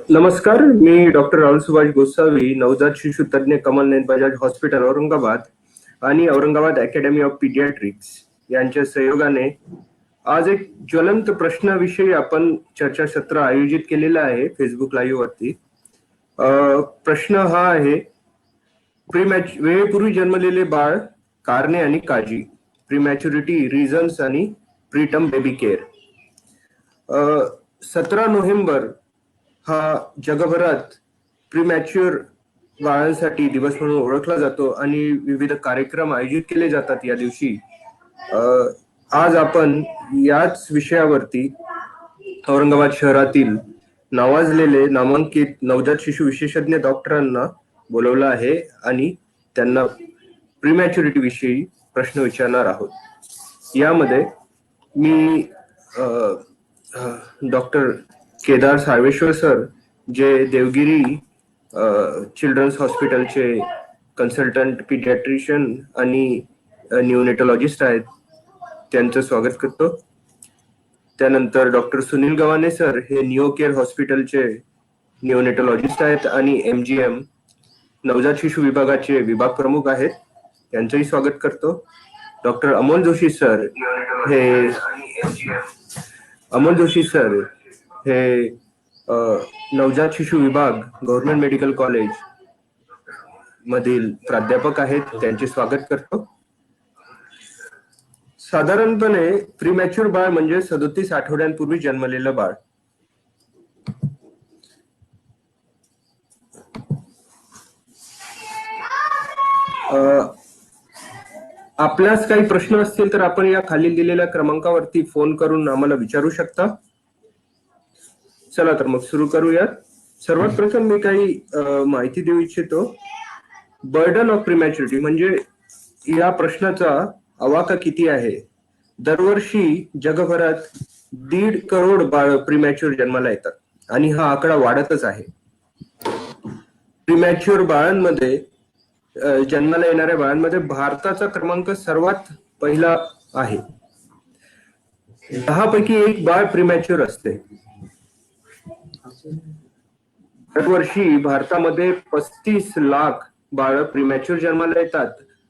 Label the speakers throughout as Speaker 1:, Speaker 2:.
Speaker 1: नमस्कार, मी डॉक्टर राहुल सुभाष गोसावी, नवजात शिशु तज्ञ कमल नयन बजाज हॉस्पिटल औरंगाबाद आणि औरंगाबाद अकॅडमी ऑफ पीडियाट्रिक्स यांच्या सहयोगाने आज एक ज्वलंत प्रश्नाविषयी आपण चर्चासत्र आयोजित केलेलं आहे फेसबुक लाईव्ह वरती. प्रश्न हा आहे, वेळेपूर्वी जन्मलेले बाळ, कारणे आणि काळजी, प्रीमॅच्युरिटी रिझन्स आणि प्रीटर्म बेबी केअर. 17 नोव्हेंबर हा जगभरात प्रीमॅच्युअर बाळांसाठी दिवस म्हणून ओळखला जातो आणि विविध कार्यक्रम आयोजित केले जातात या दिवशी. आज आपण याच विषयावरती औरंगाबाद शहरातील नावाजलेले नामांकित नवजात शिशु विशेषज्ञ डॉक्टरांना बोलवलं आहे आणि त्यांना प्रीमॅच्युरिटी विषयी प्रश्न विचारणार आहोत. यामध्ये मी डॉक्टर केदार सार्वेश्वर सर, जे देवगिरी चिल्ड्रन्स हॉस्पिटलचे कन्सल्टंट पीडियाट्रिशियन आणि न्यूनेटॉलॉजिस्ट आहेत, त्यांचं स्वागत करतो. त्यानंतर डॉक्टर सुनील गव्हाणे सर, हे न्यू केअर हॉस्पिटलचे न्यूनेटॉलॉजिस्ट आहेत आणि MGM नवजात शिशु विभागाचे विभाग प्रमुख आहेत, त्यांचंही स्वागत करतो. डॉक्टर अमोल जोशी सर हे नवजात शिशु विभाग गव्हर्नमेंट मेडिकल कॉलेज मधील प्राध्यापक आहेत, त्यांचे स्वागत करतो. साधारणपणे प्रीमॅच्युअर बाळ म्हणजे 37 आठवड्यांपूर्वी जन्मलेलं बाळ. आपल्यास काही प्रश्न असतील तर आपण या खाली दिलेल्या क्रमांकावरती फोन करून आम्हाला विचारू शकता. चला तर मग सुरू करूयात. सर्वात प्रथम मी काही माहिती देऊ इच्छितो. बर्डन ऑफ प्रीमॅच्युरिटी म्हणजे या प्रश्नाचा आवाका किती आहे. दरवर्षी जगभरात 1.5 करोड बाळ प्रीमॅच्युअर जन्माला येतात आणि हा आकडा वाढतच आहे. प्रीमॅच्युअर बाळांमध्ये जन्माला येणाऱ्या बाळांमध्ये भारताचा क्रमांक सर्वात पहिला आहे. 10 पैकी 1 बाळ प्रीमॅच्युअर असते. दरवर्षी भारतामध्ये 35 लाख बाळ प्रीमॅच्युअर जन्माला येतात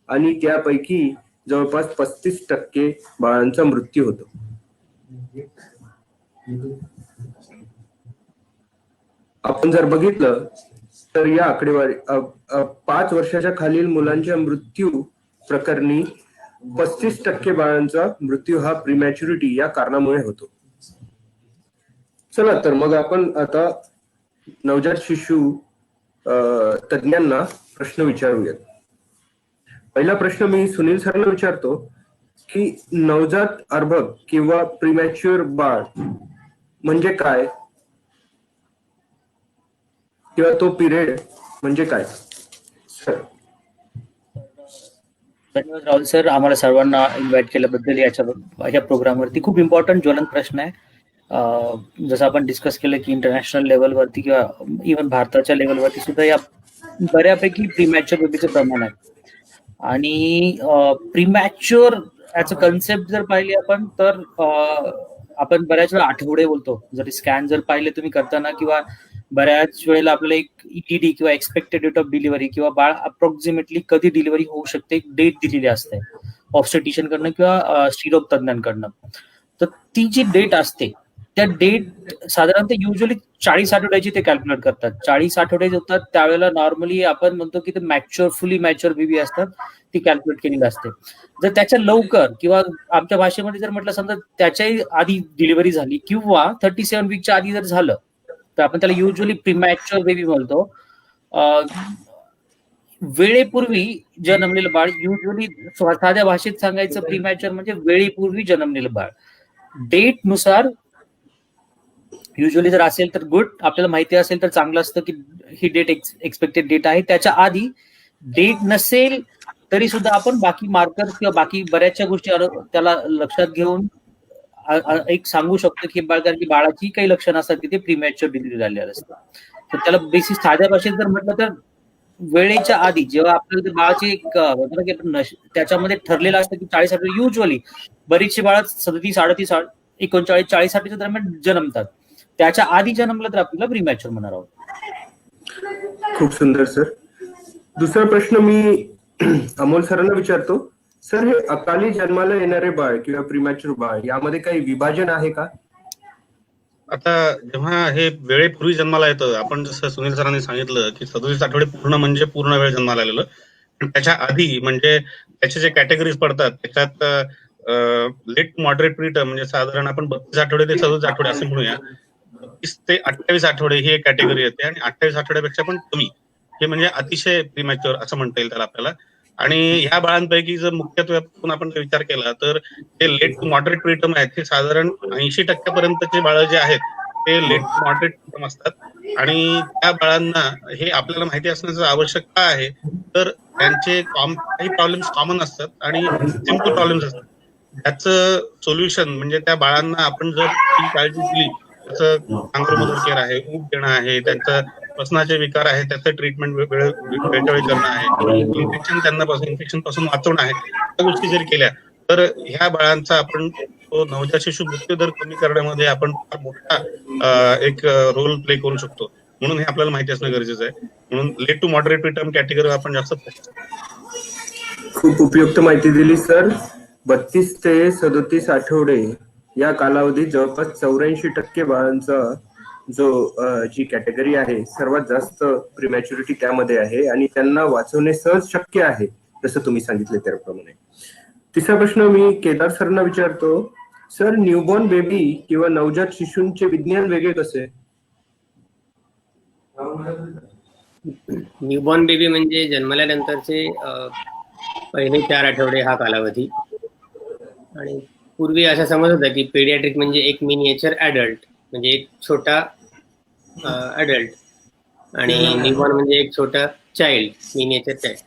Speaker 1: आणि त्यापैकी जवळपास 35% बाळांचा मृत्यू होतो. आपण जर बघितलं तर या आकडेवारी 5 वर्षाच्या खालील मुलांच्या मृत्यू प्रकरणी 35% बाळांचा मृत्यू हा प्रीमॅच्युरिटी या कारणामुळे होतो. चला तर मग आपण आता नवजात शिशु तज्ञांना प्रश्न विचारूयात. पहिला प्रश्न मी सुनील सरला विचारतो की नवजात अर्भक किंवा प्रीमॅच्युअर बाळ म्हणजे काय, किंवा तो पिरियड म्हणजे काय?
Speaker 2: धन्यवाद राहुल सर, आम्हाला सर्वांना इन्व्हाइट केल्याबद्दल याच्या प्रोग्रामवरती. खूप इम्पॉर्टंट ज्वलंत प्रश्न आहे. जसं आपण डिस्कस केलं की इंटरनॅशनल लेवलवरती किंवा इव्हन भारताच्या लेवलवरती सुद्धा या बऱ्यापैकी प्रीमॅच्युअर बेबीचं प्रमाण आहे. आणि प्रीमॅच्युअर ऍज अ कन्सेप्ट जर पाहिली आपण तर आपण बऱ्याच वेळा आठवडे बोलतो. जर स्कॅन जर पाहिले तुम्ही करताना किंवा बऱ्याच वेळेला आपल्याला एक ETD किंवा एक्सपेक्टेड डेट ऑफ डिलिव्हरी किंवा बाळ अप्रॉक्सिमेटली कधी डिलिव्हरी होऊ शकते एक डेट दिलेली असते ऑब्स्टेट्रिशियन कडनं किंवा स्त्रीरोग तज्ञांकडनं. तर ती जी डेट असते त्या डेट साधारणतः युजली 40 आठवड्याची ते कॅल्क्युलेट करतात. 40 आठवडे होतात त्यावेळेला नॉर्मली आपण म्हणतो की ते फुली मॅच्युअर बेबी असतात, ती कॅल्क्युलेट केलेली असते. जर त्याच्या लवकर किंवा आमच्या भाषेमध्ये जर म्हटलं समजा त्याच्याही आधी डिलिव्हरी झाली किंवा 37 वीकच्या आधी जर झालं तर आपण त्याला युजली प्रीमॅच्युअर बेबी म्हणतो. वेळेपूर्वी जन्मलेलं बाळ, युजली साध्या भाषेत सांगायचं प्रीमॅच्युअर म्हणजे वेळेपूर्वी जन्मलेलं बाळ. डेट नुसार युजली जर असेल तर गुड, आपल्याला माहिती असेल तर चांगलं असतं की ही डेट एक्सपेक्टेड डेट आहे. त्याच्या आधी डेट नसेल तरी सुद्धा आपण बाकी मार्कर किंवा बाकी बऱ्याचशा गोष्टी त्याला लक्षात घेऊन एक सांगू शकतो की कारण की बाळाची काही लक्षणं असतात की ते प्रीमॅच्युअर डिलिव्हरी झालेलं असतं. तर त्याला बेसिक साध्या भाषेत जर म्हटलं तर वेळेच्या आधी जेव्हा आपल्याला बाळाची त्याच्यामध्ये ठरलेलं असतं की 40 आठवडे युजली बरीचशी बाळ 37, 38, 39, 40 आठवड्याच्या दरम्यान जन्मतात. त्याच्या आधी जन्मलं तर आपल्याला प्रीमॅच्युअर म्हणणार आहोत.
Speaker 1: खूप सुंदर सर. दुसरा प्रश्न मी अमोल सरांना विचारतो. सर, हे अकाली जन्माला येणारे बाळ किंवा प्रीमॅच्युअर बाळ यामध्ये काही विभाजन आहे का?
Speaker 3: आता जेव्हा हे वेळेपूर्वी जन्माला येतं, आपण जसं सुनील सरांनी सांगितलं की 37 आठवडे पूर्ण म्हणजे पूर्ण वेळ जन्माला आलेलं, पण त्याच्या आधी म्हणजे त्याचे जे कॅटेगरीज पडतात त्याच्यात लेट मॉडरेट प्रीटर्म म्हणजे साधारण आपण 32 आठवडे ते 37 आठवडे असं म्हणूया, 32 ते 28 आठवडे ही एक कॅटेगरी येते आणि 28 आठवड्यापेक्षा पण कमी हे म्हणजे अतिशय प्रीमॅच्युअर असं म्हणता येईल त्याला आपल्याला. आणि ह्या बाळांपैकी जर मुख्यत्वे आपण विचार केला तर ते लेट टू मॉडरेट प्रीटर्म आहेत हे साधारण 80% पर्यंतचे बाळ जे आहेत ते लेट टू मॉडरेट प्रीटर्म असतात आणि त्या बाळांना हे आपल्याला माहिती असण्याचं आवश्यक का आहे तर त्यांचे काही प्रॉब्लेम्स कॉमन असतात आणि सिम्पल प्रॉब्लेम्स असतात. ह्याचं सोल्युशन म्हणजे त्या बाळांना आपण जर ती काळजी दिली, त्याचं कांग्रो मदर केअर आहे, ऊब देणं आहे, त्यांचं श्वसनाचे विकार आहे त्याचं ट्रीटमेंट वेळोवेळी करणं आहे, इन्फेक्शन पासून वाचवणं आहे, त्या गोष्टी जर केल्या तर ह्या बाळांचा आपण तो नवजात शिशु मृत्यू दर कमी करण्यामध्ये आपण फार मोठा एक रोल प्ले करू शकतो. म्हणून हे आपल्याला माहिती असणं गरजेचं आहे. म्हणून late to moderate preterm category आपण जास्त
Speaker 1: खूप उपयुक्त माहिती दिली सर. 32 ते 37 आठवडे या कालावधीत जवळपास 84% बाळांचा जी कॅटेगरी आहे सर्वात जास्त प्रीमॅच्युरिटी त्यामध्ये आहे आणि त्यांना वाचवणे सहज शक्य आहे, जसं तुम्ही सांगितले त्याप्रमाणे. तिसरा प्रश्न मी केदार सरांना विचारतो. सर, न्यूबॉर्न बेबी किंवा नवजात शिशूंचे विज्ञान वेगळे कसे?
Speaker 4: न्यूबॉर्न बेबी म्हणजे जन्मल्यानंतरचे पहिले 4 आठवडे हा कालावधी. आणि पूर्वी असा समज होता की पेडियाट्रिक म्हणजे एक मिनिएचर ॲडल्ट म्हणजे एक छोटा ॲडल्ट आणि न्यूबॉर्न म्हणजे एक छोटा चाइल्ड, मिनिएचर चाइल्ड.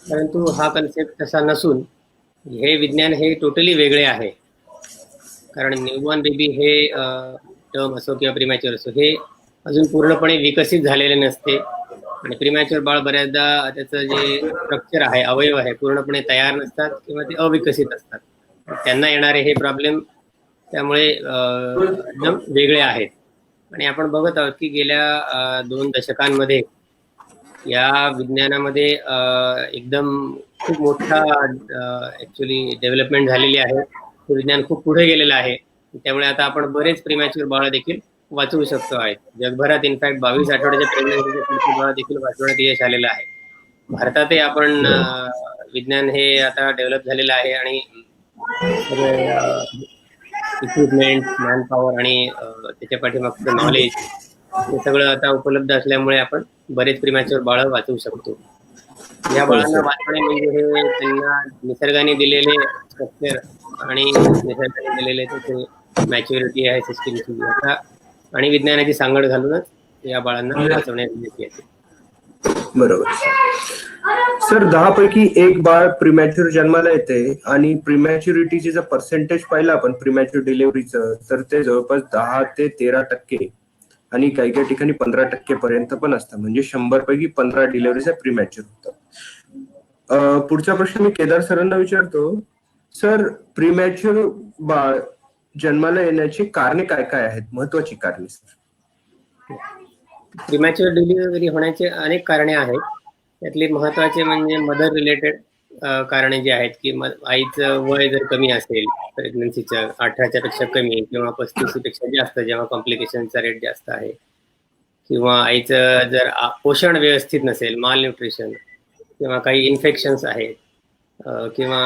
Speaker 4: परंतु हा कन्सेप्ट तसा नसून हे विज्ञान हे टोटली वेगळे आहे. कारण न्यूबॉर्न बेबी हे टर्म असो किंवा प्रीमॅच्युअर असो हे अजून पूर्णपणे विकसित झालेले नसते आणि प्रीमॅच्युअर बाळ बऱ्याचदा त्याचं जे स्ट्रक्चर आहे, अवयव आहे, पूर्णपणे तयार नसतात किंवा ते अविकसित असतात. त्यांना येणारे हे प्रॉब्लेम त्यामुळे एकदम वेगळे आहेत. आणि आपण बघत आहोत की गेल्या 2 दशकांमध्ये या विज्ञानामध्ये एकदम खूप मोठा ॲक्च्युली डेव्हलपमेंट झालेली आहे. हे विज्ञान खूप पुढे गेलेलं आहे. त्यामुळे आता आपण बरेच प्रीमॅच्युअर बाळ देखील वाचवू शकतो आहेत. जगभरात इनफॅक्ट 22 आठवड्याच्या प्रेग्नन्सीचे बाळ देखील वाचवण्यात यश आलेलं आहे. भारतातही आपण विज्ञान हे आता डेव्हलप झालेलं आहे आणि इक्विपमेंट, मॅन पॉवर आणि त्याच्या पाठीमागचं नॉलेज हे सगळं आता उपलब्ध असल्यामुळे आपण बरेच प्रीमॅच्युअर बाळ वाचवू शकतो. या बाळांना वाचवणे म्हणजे हे त्यांना निसर्गाने दिलेले स्ट्रक्चर आणि निसर्गाने दिलेले त्याचे मॅच्युरिटी आहे सिस्टीमची आणि विज्ञानाची सांगड घालूनच या बाळांना वाचवण्यात येते.
Speaker 1: बरोबर सर. 10 पैकी 1 बाळ प्रीमॅच्युअर जन्माला येते आणि प्रीमॅच्युरिटीचे जर पर्सेंटेज पाहिलं आपण प्रीमॅच्युअर डिलिव्हरीचं तर ते जवळपास 10 ते 13% आणि काही काही ठिकाणी 15% पर्यंत पण असतं. म्हणजे 100 पैकी 15 डिलिव्हरीज प्रीमॅच्युअर होतात. पुढचा प्रश्न मी केदार सरांना विचारतो. सर, प्रीमॅच्युअर बाळ जन्माला येण्याची कारणे काय काय आहेत, महत्वाची कारणे? सर,
Speaker 4: प्रीमॅच्युअर डिलिव्हरी होण्याचे अनेक कारणे आहेत. त्यातली महत्वाचे म्हणजे मदर रिलेटेड कारणे जे आहेत की आईचं वय जर कमी असेल प्रेग्नन्सीच्या 18च्या पेक्षा कमी किंवा 35 पेक्षा जास्त जेव्हा कॉम्प्लिकेशनचा रेट जास्त आहे किंवा आईचं जर पोषण व्यवस्थित नसेल, माल न्यूट्रिशन किंवा काही इन्फेक्शन्स आहेत किंवा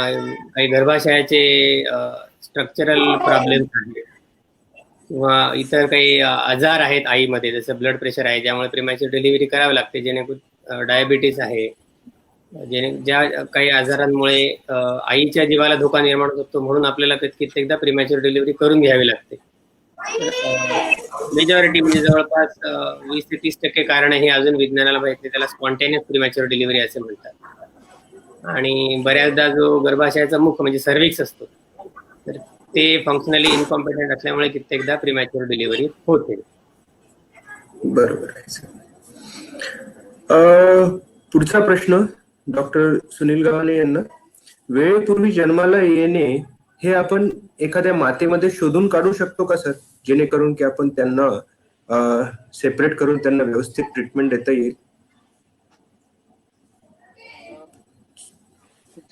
Speaker 4: काही गर्भाशयाचे स्ट्रक्चरल प्रॉब्लेम्स आहेत किंवा इतर काही आजार आहेत आईमध्ये, जसं ब्लड प्रेशर आहे ज्यामुळे प्रीमॅच्युअर डिलिव्हरी करावी लागते, जेणेकरून डायबिटीस आहे, ज्या काही आजारांमुळे आईच्या जीवाला धोका निर्माण होतो म्हणून आपल्याला कित्येकदा प्रीमॅच्युअर डिलिव्हरी करून घ्यावी लागते. मेजॉरिटी म्हणजे जवळपास 20 ते 30% कारण हे अजून विज्ञानाला माहित नाही, त्याला स्पॉन्टेनियस प्रीमॅच्युअर डिलिव्हरी असे म्हणतात. आणि बऱ्याचदा जो गर्भाशयाचा मुख म्हणजे सर्व्हिक्स असतो तर ते फंक्शनली इनकॉम्पिटंट असल्यामुळे कित्येकदा प्रीमॅच्युअर डिलिव्हरी होते.
Speaker 1: बरोबर आहे. पुढचा प्रश्न डॉक्टर सुनील गव्हाणे यांना. वेळेपूर्वी जन्माला येणे हे आपण एखाद्या मातेमध्ये शोधून काढू शकतो का सर, जेणेकरून की आपण त्यांना सेपरेट करून त्यांना व्यवस्थित ट्रीटमेंट देता येईल?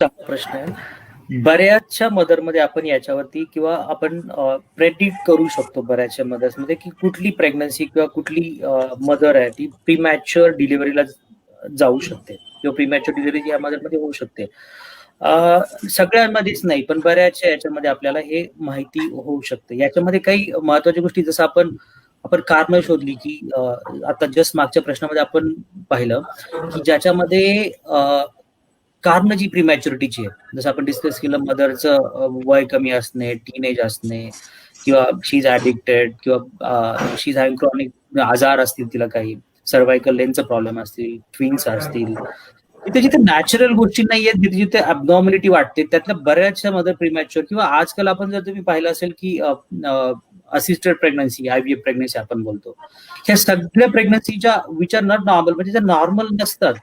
Speaker 2: चांगला प्रश्न आहे. बऱ्याचशा मदरमध्ये आपण याच्यावरती किंवा आपण प्रेडिक्ट करू शकतो बऱ्याचशा मदर्समध्ये की कुठली प्रेग्नन्सी किंवा कुठली मदर आहे ती प्रीमॅच्युअर डिलिव्हरीला जाऊ शकते किंवा प्रीमॅच्युअर डिलिव्हरी या मदरमध्ये होऊ शकते. सगळ्यांमध्येच नाही, पण बऱ्याचशा याच्यामध्ये आपल्याला हे माहिती होऊ शकते. याच्यामध्ये काही महत्वाच्या गोष्टी जसं आपण कारणं शोधली की आता जस्ट मागच्या प्रश्नामध्ये आपण पाहिलं की ज्याच्यामध्ये कारण जी प्रीमॅच्युरिटीची आहे, जसं आपण डिस्कस केलं मदरचं वय कमी असणे, टीनेज असणे किंवा शी इज ऍडिक्टेड किंवा शी इज हॅव्हिंग क्रॉनिक आजार असतील, तिला काही सर्वायकल लेनचा प्रॉब्लेम असतील, ट्विन्स असतील, तिथे जिथे नॅचरल गोष्टी नाहीये, तिथे जिथे अबनॉर्मॅलिटी वाटते, त्यातल्या बऱ्याचशा मदर प्रीमॅच्युअर किंवा आजकाल आपण जर तुम्ही पाहिलं असेल की असिस्टेड प्रेग्नन्सी, IVF प्रेग्नन्सी आपण बोलतो, ह्या सगळ्या प्रेग्नन्सीच्या विच आर नॉट नॉर्मल, म्हणजे ज्या नॉर्मल नसतात,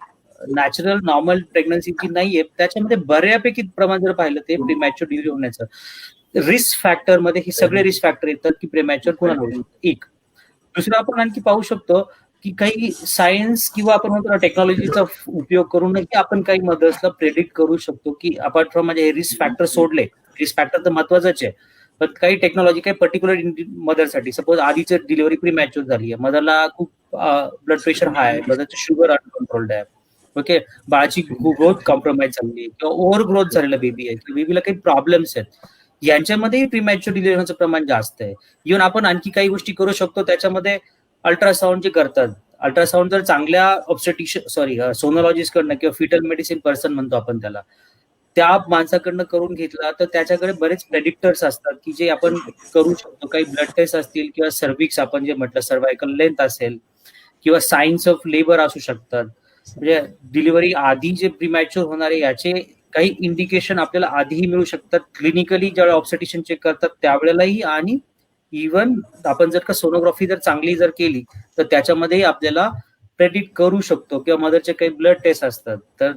Speaker 2: नॅचरल नॉर्मल प्रेग्नन्सी जी नाहीये, त्याच्यामध्ये बऱ्यापैकी प्रमाण जर पाहिलं ते प्रीमॅच्युअर डिलिव्हरी होण्याचं रिस्क फॅक्टर मध्ये हे सगळे रिस्क फॅक्टर येतात की प्रीमॅच्युअर कोणाला होऊ शकतं. एक दुसरं आपण आणखी पाहू शकतो की काही सायन्स किंवा आपण म्हणतो टेक्नॉलॉजीचा उपयोग करूनही आपण काही मदर्सला प्रेडिक्ट करू शकतो की अपार्ट फ्रॉम म्हणजे हे रिस्क फॅक्टर सोडले, रिस्क फॅक्टर तर महत्वाचंच आहे, पण काही टेक्नॉलॉजी काही पर्टिक्युलर मदरसाठी, सपोज आधीची डिलिव्हरी प्रीमॅच्युअर झाली आहे, मदरला खूप ब्लड प्रेशर हाय, मदरचं शुगर अनकंट्रोल्ड आहे, ओके, बाळाची ग्रोथ कॉम्प्रोमाइज झाली किंवा ओव्हर ग्रोथ झालेला बेबी आहे किंवा बेबीला काही प्रॉब्लेम्स आहेत, यांच्यामध्ये प्रीमॅच्युअर डिलिव्हरी होण्याचं प्रमाण जास्त आहे. इव्हन आपण आणखी काही गोष्टी करू शकतो त्याच्यामध्ये. अल्ट्रासाऊंड जे करतात, अल्ट्रासाऊंड जर चांगल्या ऑब्स्टेट्रिशियन सोनोलॉजिस्ट कडनं किंवा फिटल मेडिसिन पर्सन म्हणतो आपण त्याला, त्या माणसाकडनं करून घेतला तर त्याच्याकडे बरेच प्रेडिक्टर्स असतात की जे आपण करू शकतो. काही ब्लड टेस्ट असतील किंवा सर्विक्स आपण जे म्हटलं सर्वायकल लेंथ असेल किंवा सायन्स ऑफ लेबर असू शकतात, म्हणजे डिलिव्हरी आधी जे प्रीमॅच्युअर होणारे याचे काही इंडिकेशन आपल्याला आधीही मिळू शकतात क्लिनिकली, ज्यावेळेला ऑब्स्टेट्रिशियन चेक करतात त्यावेळेलाही, आणि इव्हन आपण जर का सोनोग्राफी जर चांगली जर केली तर त्याच्यामध्येही आपल्याला प्रेडिक्ट करू शकतो. किंवा मदरचे काही ब्लड टेस्ट असतात तर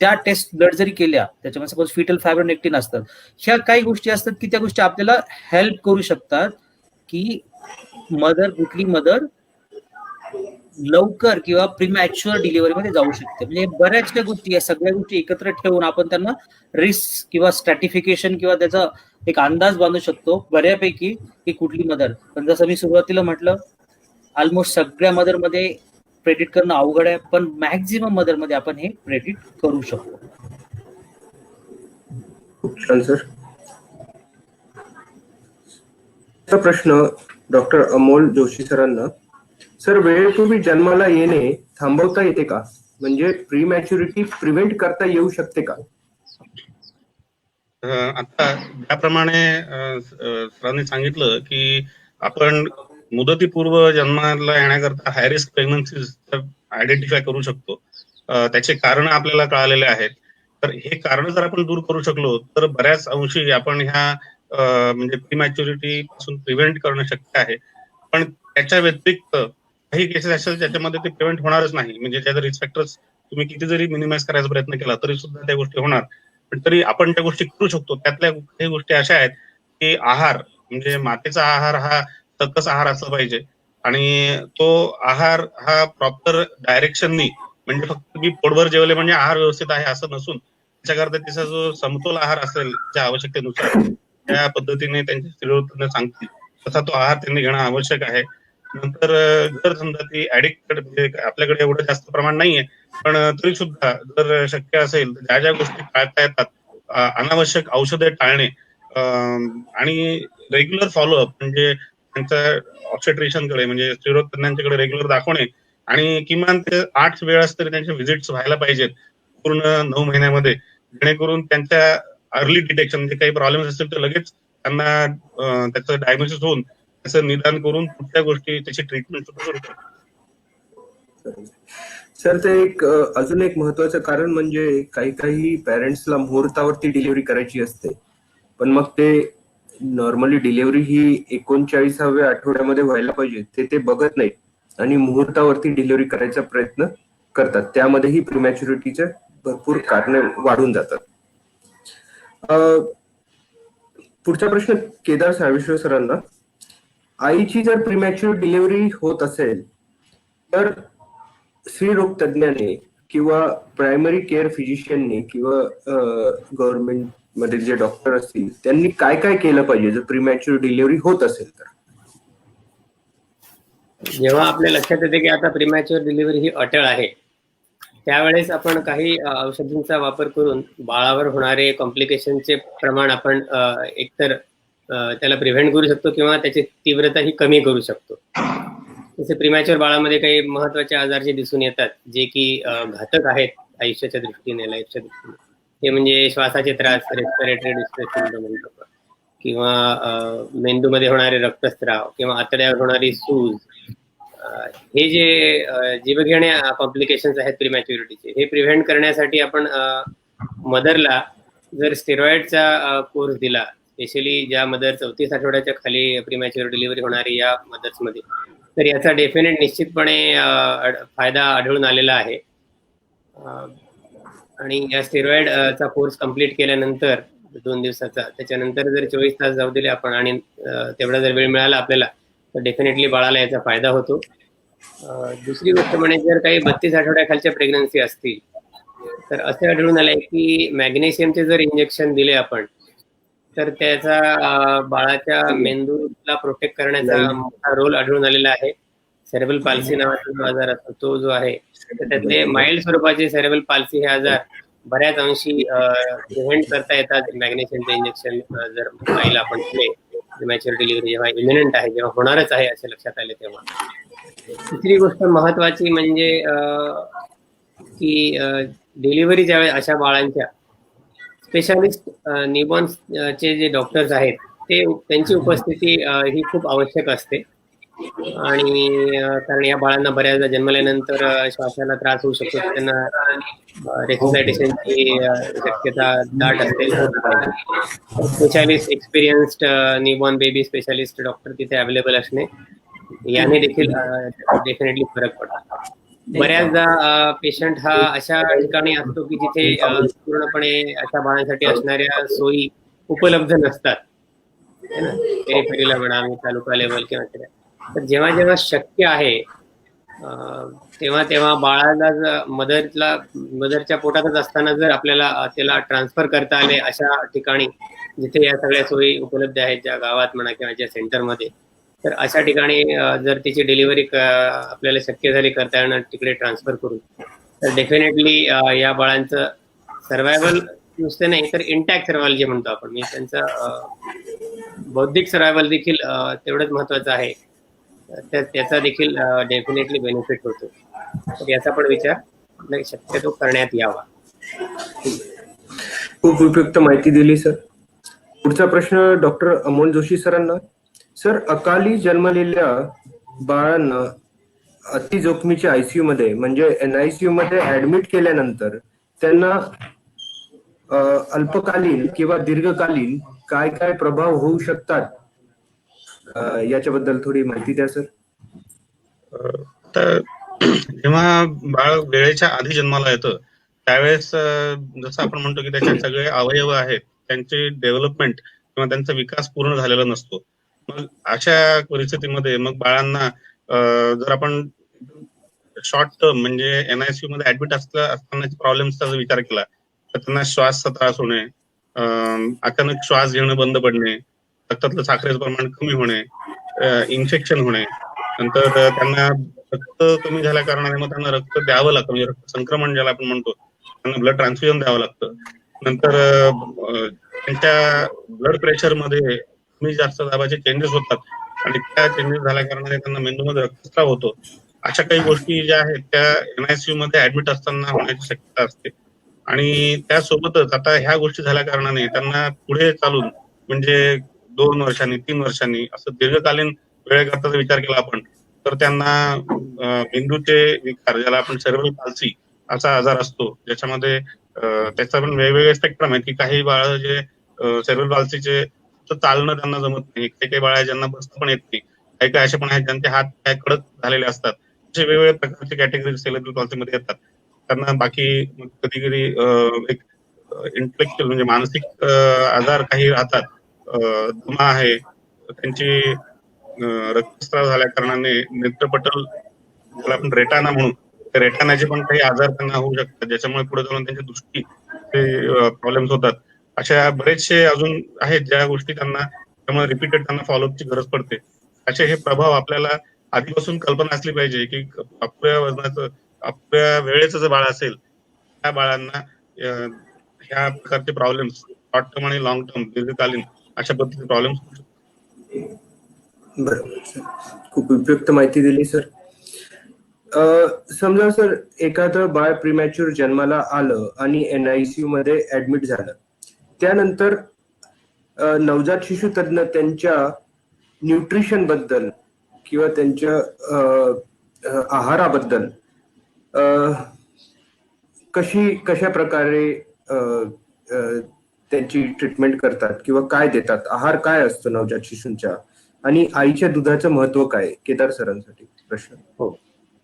Speaker 2: त्या टेस्ट ब्लड जरी केल्या, त्याच्यामध्ये सपोज फिटल फायब्रोनेक्टिन असतात, ह्या काही गोष्टी असतात की त्या गोष्टी आपल्याला हेल्प करू शकतात की कुठली मदर लवकर किंवा प्रीमॅच्युअर डिलिव्हरी मध्ये जाऊ शकते. म्हणजे बऱ्याचशा गोष्टी, या सगळ्या गोष्टी एकत्र ठेवून आपण त्यांना रिस्क किंवा स्ट्रॅटिफिकेशन किंवा त्याचा एक अंदाज बांधू शकतो बऱ्यापैकी की कुठली मदर. पण जसं मी सुरुवातीला म्हटलं, ऑलमोस्ट सगळ्या मदर मध्ये प्रेडिक्ट करणं अवघड आहे, पण मॅक्झिमम मदर मध्ये आपण हे प्रेडिक्ट करू शकतो.
Speaker 1: खूप छान सर. प्रश्न डॉक्टर अमोल जोशी सरांना. सर, वेळेपूर्वी जन्माला येणे थांबवता येते का? म्हणजे प्रीमॅच्युरिटी प्रिव्हेंट करता येऊ शकते का?
Speaker 3: आता ज्याप्रमाणे सरांनी सांगितलं की आपण मुदतीपूर्व जन्माला येण्याकरता हाय रिस्क प्रेग्नन्सीज आयडेंटिफाय करू शकतो, त्याचे कारण आपल्याला कळालेले आहेत. तर हे कारण जर आपण दूर करू शकलो तर बऱ्याच अंशी आपण ह्या म्हणजे प्रीमॅच्युरिटी पासून प्रिव्हेंट करणं शक्य आहे. पण त्याच्या व्यतिरिक्त काही केसेस असेल ज्याच्यामध्ये ते प्रिव्हेंट होणारच नाही, म्हणजे ज्या रिस्क फॅक्टर्स तुम्ही किती जरी मिनिमाइज करायचा प्रयत्न केला तरी सुद्धा त्या गोष्टी होणार, पण तरी आपण त्या गोष्टी करू शकतो. त्यातल्या काही गोष्टी अशा आहेत की आहार, म्हणजे मातेचा आहार हा सकस आहार असला पाहिजे, आणि तो आहार हा प्रॉपर डायरेक्शननी, म्हणजे फक्त मी पोटभर जेवले म्हणजे आहार व्यवस्थित आहे असं नसून त्याच्याकरता तिचा जो समतोल आहार असेल त्या आवश्यकतेनुसार त्या पद्धतीने त्यांच्या स्त्रीरोग सांगतील तसा तो आहार त्यांनी घेणं आवश्यक आहे. नंतर जर समजा ती ऍडिक्टेड, म्हणजे आपल्याकडे एवढं जास्त प्रमाण नाहीये, पण तरी सुद्धा जर शक्य असेल तर ज्या ज्या गोष्टी टाळता येतात, अनावश्यक औषधे टाळणे, आणि रेग्युलर फॉलोअप, म्हणजे त्यांचं ऑब्स्टेट्रिशियनकडे म्हणजे स्त्रीरोग तज्ञांच्याकडे रेग्युलर दाखवणे, आणि किमान ते 8 वेळास तरी त्यांचे व्हिजिट्स व्हायला पाहिजेत पूर्ण 9 महिन्यामध्ये, जेणेकरून त्यांच्या अर्ली डिटेक्शन, म्हणजे काही प्रॉब्लेम्स असतील तर लगेच त्यांना त्याचं डायग्नोसिस होऊन त्याचं निदान करून कुठल्या गोष्टी त्याची ट्रीटमेंट सुद्धा करू शकतो.
Speaker 1: सर, ते एक अजून एक महत्वाचं कारण म्हणजे काही पॅरेंट्सला मुहूर्तावरती डिलिव्हरी करायची असते, पण मग ते नॉर्मली डिलिव्हरी ही 39व्या आठवड्यामध्ये व्हायला पाहिजे ते बघत नाहीत आणि मुहूर्तावरती डिलिव्हरी करायचा प्रयत्न करतात. त्यामध्येही प्रीमॅच्युरिटीचे भरपूर कारणे वाढून जातात. पुढचा प्रश्न केदार सार्वेश्वर सरांना. आईची जर प्रीमॅच्युअर डिलिव्हरी होत असेल तर स्त्रीरोग तज्ञाने किंवा प्रायमरी केअर फिजिशियनने किंवा गव्हर्नमेंट मध्ये जे डॉक्टर असतील त्यांनी काय काय केलं पाहिजे जर प्रीमॅच्युअर डिलिव्हरी होत असेल तर?
Speaker 4: जेव्हा आपल्या लक्षात येते की आता प्रीमॅच्युअर डिलिव्हरी ही अटळ आहे, त्यावेळेस आपण काही औषधींचा वापर करून बाळावर होणारे कॉम्प्लिकेशनचे प्रमाण आपण एकतर त्याला प्रिव्हेंट करू शकतो किंवा त्याची तीव्रता ही कमी करू शकतो. जसे प्रीमॅच्युअर बाळामध्ये काही महत्वाचे आजार जे दिसून येतात जे की घातक आहेत आयुष्याच्या दृष्टीने, लाईफच्या दृष्टीने, ते म्हणजे श्वासाचे त्रास, रेस्पिरेटरी डिस्ट्रेस सिंड्रोम म्हणतो आपण, किंवा मेंदूमध्ये होणारे रक्तस्राव किंवा आतड्यावर होणारी सूज, हे जे जीवघेण्या कॉम्प्लिकेशन्स आहेत प्रीमॅच्युरिटीचे, हे प्रिव्हेंट करण्यासाठी आपण मदरला जर स्टेरॉइडचा कोर्स दिला, स्पेशली ज्या मदर 34 आठवड्याच्या खाली प्रीमॅच्युअर डिलिव्हरी होणारी या मदर्समध्ये, तर याचा डेफिनेट निश्चितपणे फायदा आढळून आलेला आहे. आणि या स्टेरॉइडचा कोर्स कंप्लीट केल्यानंतर 2 दिवसाचा, त्याच्यानंतर जर 24 तास जाऊ दिले आपण आणि तेवढा जर वेळ मिळाला आपल्याला, तर डेफिनेटली बाळाला याचा फायदा होतो. दुसरी गोष्ट म्हणजे जर काही 32 आठवड्याखालच्या प्रेग्नन्सी असतील तर असे आढळून आले की मॅग्नेशियमचे जर इंजेक्शन दिले आपण तर त्याचा बाळाच्या मेंदूला प्रोटेक्ट करण्याचा मोठा रोल आढळून आलेला आहे. सेरेब्रल पाल्सी नावाचा जो आजार असतो तो जो आहे, तर त्यातले माइल्ड स्वरूपाचे सेरेब्रल पाल्सी हे आजार बऱ्याच अंशी प्रिव्हेंट करता येतात मॅग्नेशियमचे इंजेक्शन जर आईला आपण दिले. प्रीमॅच्युअर डिलिव्हरी जेव्हा इमिनंट आहे, जेव्हा होणारच आहे असे लक्षात आले तेव्हा. तिसरी गोष्ट महत्वाची म्हणजे की डिलिव्हरी ज्यावेळेस अशा बाळांच्या स्पेशालिस्ट न्यूबॉर्नचे जे डॉक्टर्स आहेत त्यांची उपस्थिती ही खूप आवश्यक असते. आणि कारण या बाळांना बऱ्याचदा जन्मल्यानंतर श्वासाला त्रास होऊ शकतो, त्यांना रेसिसायटेशनची शक्यता दाट असते. Specialist experienced newborn baby specialist doctor तिथे अवेलेबल असणे याने देखील डेफिनेटली फरक पडतो. बऱ्याचदा पेशंट हा अशा ठिकाणी असतो की जिथे पूर्णपणे अशा बाळांसाठी असणाऱ्या सोयी उपलब्ध नसतात, पेरिफेरीला म्हणा, तालुका लेवल किंवा तर जेव्हा जेव्हा शक्य आहे तेव्हा तेव्हा बाळाला मदरच्या पोटातच असताना जर आपल्याला त्याला ट्रान्सफर करता आले अशा ठिकाणी जिथे या सगळ्या सोयी उपलब्ध आहेत, ज्या गावात म्हणा किंवा ज्या सेंटरमध्ये, तर अशा ठिकाणी जर तिची डिलिव्हरी आपल्याला शक्य झाली करता येणं तिकडे ट्रान्सफर करून, तर डेफिनेटली या बाळांचं सर्व्हायव्हल नुसतं नाही तर इंटॅक्ट सर्व्हायव्हल जे म्हणतो आपण, म्हणजे त्यांचं बौद्धिक सर्व्हायव्हल देखील तेवढंच महत्वाचं आहे, तर त्याचा देखील डेफिनेटली बेनिफिट होतो. तर याचा पण विचार शक्यतो करण्यात यावा.
Speaker 1: खूप उपयुक्त माहिती दिली सर. पुढचा प्रश्न डॉक्टर अमोल जोशी सरांना. सर, अकाली जन्मलेल्या बाळांना अति जोखमीच्या आयसीयू मध्ये म्हणजे NICU मध्ये ऍडमिट केल्यानंतर त्यांना अल्पकालीन किंवा दीर्घकालीन काय काय प्रभाव होऊ शकतात, याच्याबद्दल थोडी माहिती द्या सर.
Speaker 3: तर जेव्हा बाळ वेळेच्या आधी जन्माला येतं त्यावेळेस जसं आपण म्हणतो की त्याचे सगळे अवयव आहेत त्यांचे डेव्हलपमेंट किंवा त्यांचा विकास पूर्ण झालेला नसतो. मग अशा परिस्थितीमध्ये मग बाळांना जर आपण शॉर्ट टर्म म्हणजे NICU मध्ये ऍडमिट असतानाच्या प्रॉब्लेम्सचा जर विचार केला तर त्यांना श्वासचा त्रास होणे, अचानक श्वास घेणं बंद पडणे, रक्तातलं साखरेचं प्रमाण कमी होणे, इन्फेक्शन होणे, नंतर त्यांना रक्त कमी झाल्या कारणाने मग त्यांना रक्त द्यावं लागतं, म्हणजे रक्त संक्रमण ज्याला आपण म्हणतो, त्यांना ब्लड ट्रान्सफ्युजन द्यावं लागतं. नंतर त्यांच्या ब्लड प्रेशर मध्ये कमी जास्त दाबाचे चेंजेस होतात आणि त्या चेंजेस झाल्या कारणाने त्यांना मेंदूमध्ये रक्तस्राव होतो. अशा काही गोष्टी ज्या आहेत त्या NICU मध्ये ऍडमिट असताना होण्याची शक्यता असते. आणि त्यासोबतच आता ह्या गोष्टी झाल्या कारणाने त्यांना पुढे चालून म्हणजे 2 वर्षांनी 3 वर्षांनी असं दीर्घकालीन वेळेकरता विचार केला आपण तर त्यांना मेंदूचे विकार ज्याला आपण सेरेब्रल पाल्सी असा आजार असतो, ज्याच्यामध्ये त्याचा पण वेगवेगळे स्पेक्ट्रम आहे की काही बाळ जे सेरेब्रल पाल्सीचे चालणं त्यांना जमत नाही, काही काही बाळ ज्यांना बसता पण येत नाही, काही काही असे पण आहेत ज्यांचे हात पाय कडक झालेले असतात. असे वेगवेगळ्या प्रकारचे कॅटेगरी सेरेब्रल पाल्सी मध्ये येतात. त्यांना बाकी कधी कधी एक इंटेलेक्च्युअल म्हणजे मानसिक आजार काही राहतात, दमा आहे, त्यांची रक्तस्राव झाल्या कारणाने नेत्रपटल, ज्याला आपण रेटाना म्हणू, त्या रेटानाचे पण काही आजार त्यांना होऊ शकतात, ज्याच्यामुळे पुढे जाऊन त्यांची दृष्टी प्रॉब्लेम्स होतात. अशा बरेचसे अजून आहेत ज्या गोष्टी त्यांना, त्यामुळे रिपीटेड त्यांना फॉलोअपची गरज पडते. असे हे प्रभाव आपल्याला आधीपासून कल्पना असली पाहिजे की आपल्या वजनाचं, आपल्या वेळेचं जे बाळ असेल त्या बाळांना ह्या प्रकारचे प्रॉब्लेम्स शॉर्ट टर्म आणि लॉंग टर्म, दीर्घकालीन अशा पद्धतीचे प्रॉब्लेम्स होऊ शकतात.
Speaker 1: बरोबर सर, खूप उपयुक्त माहिती दिली सर. समजा सर एखादं बाळ प्रीमॅच्युअर जन्माला आलं आणि NICU मध्ये ऍडमिट झालं, त्यानंतर नवजात शिशु तज्ञ त्यांच्या न्यूट्रिशन बद्दल किंवा त्यांच्या आहाराबद्दल कशा प्रकारे त्यांची ट्रीटमेंट करतात किंवा काय देतात, आहार काय असतो नवजात शिशूंच्या, आणि आईच्या दुधाचं महत्व काय? केदार सरांसाठी प्रश्न.
Speaker 4: हो,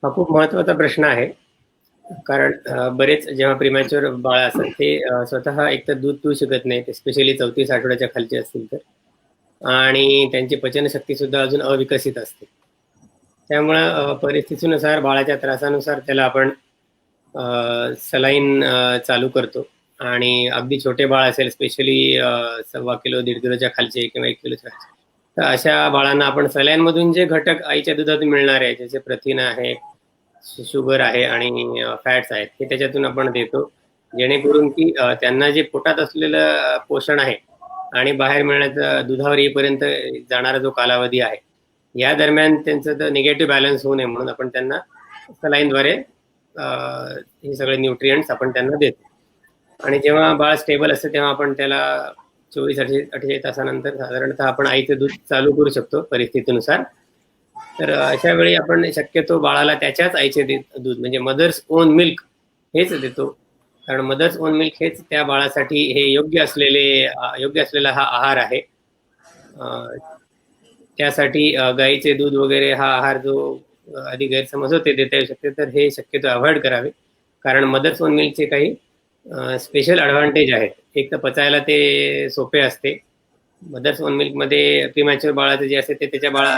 Speaker 4: हा खूप महत्वाचा प्रश्न आहे. कारण बरेच जेव्हा प्रीमॅच्युअर बाळ असतात ते स्वतः एक तर दूध पिऊ शकत नाहीत, स्पेशली 34 आठवड्याच्या खालचे असतील तर, आणि त्यांची पचनशक्ती सुद्धा अजून अविकसित असते. त्यामुळं परिस्थितीनुसार, बाळाच्या त्रासानुसार त्याला आपण सलाईन चालू करतो. आणि अगदी छोटे बाळ असेल, स्पेशली 1.25 किलो 1.5 किलोच्या खालचे किंवा 1 किलोच्या खालचे, तर अशा बाळांना आपण सलाईन मधून जे घटक आईच्या दुधातून मिळणार आहे, ज्याचे प्रथिन आहे, शुगर आहे आणि फॅट्स आहेत, हे त्याच्यातून आपण देतो, जेणेकरून की त्यांना जे पोटात असलेलं पोषण आहे आणि बाहेर मिळण्याचा, दुधावर येईपर्यंत जाणारा जो कालावधी आहे, या दरम्यान त्यांचं निगेटिव्ह बॅलन्स होऊ नये म्हणून आपण त्यांना सलाईनद्वारे हे सगळे न्यूट्रिएंट्स आपण त्यांना देतो. आणि जेव्हा बाळ स्टेबल असतं तेव्हा आपण त्याला 24-48 तासानंतर साधारणतः आपण आईचं दूध चालू करू शकतो परिस्थितीनुसार. तर अशा वेळी आपण शक्यतो बाळाला त्याच्याच आईचे दूध म्हणजे मदर्स ओन मिल्क हेच देतो, कारण मदर्स ओन मिल्क हेच त्या बाळासाठी हे योग्य असलेला हा आहार आहे. त्यासाठी गाईचे दूध वगैरे हा आहार जो आधी गैरसमज होते देता येऊ शकते, तर हे शक्यतो अवॉइड करावे. कारण मदर्स ओन मिल्कचे काही स्पेशल ॲडव्हान्टेज आहेत. एक तर पचायला ते सोपे असते. मदर्स ओन मिल्क मध्ये प्रीमॅच्युअर बाळाचं जे असते ते त्याच्या बाळा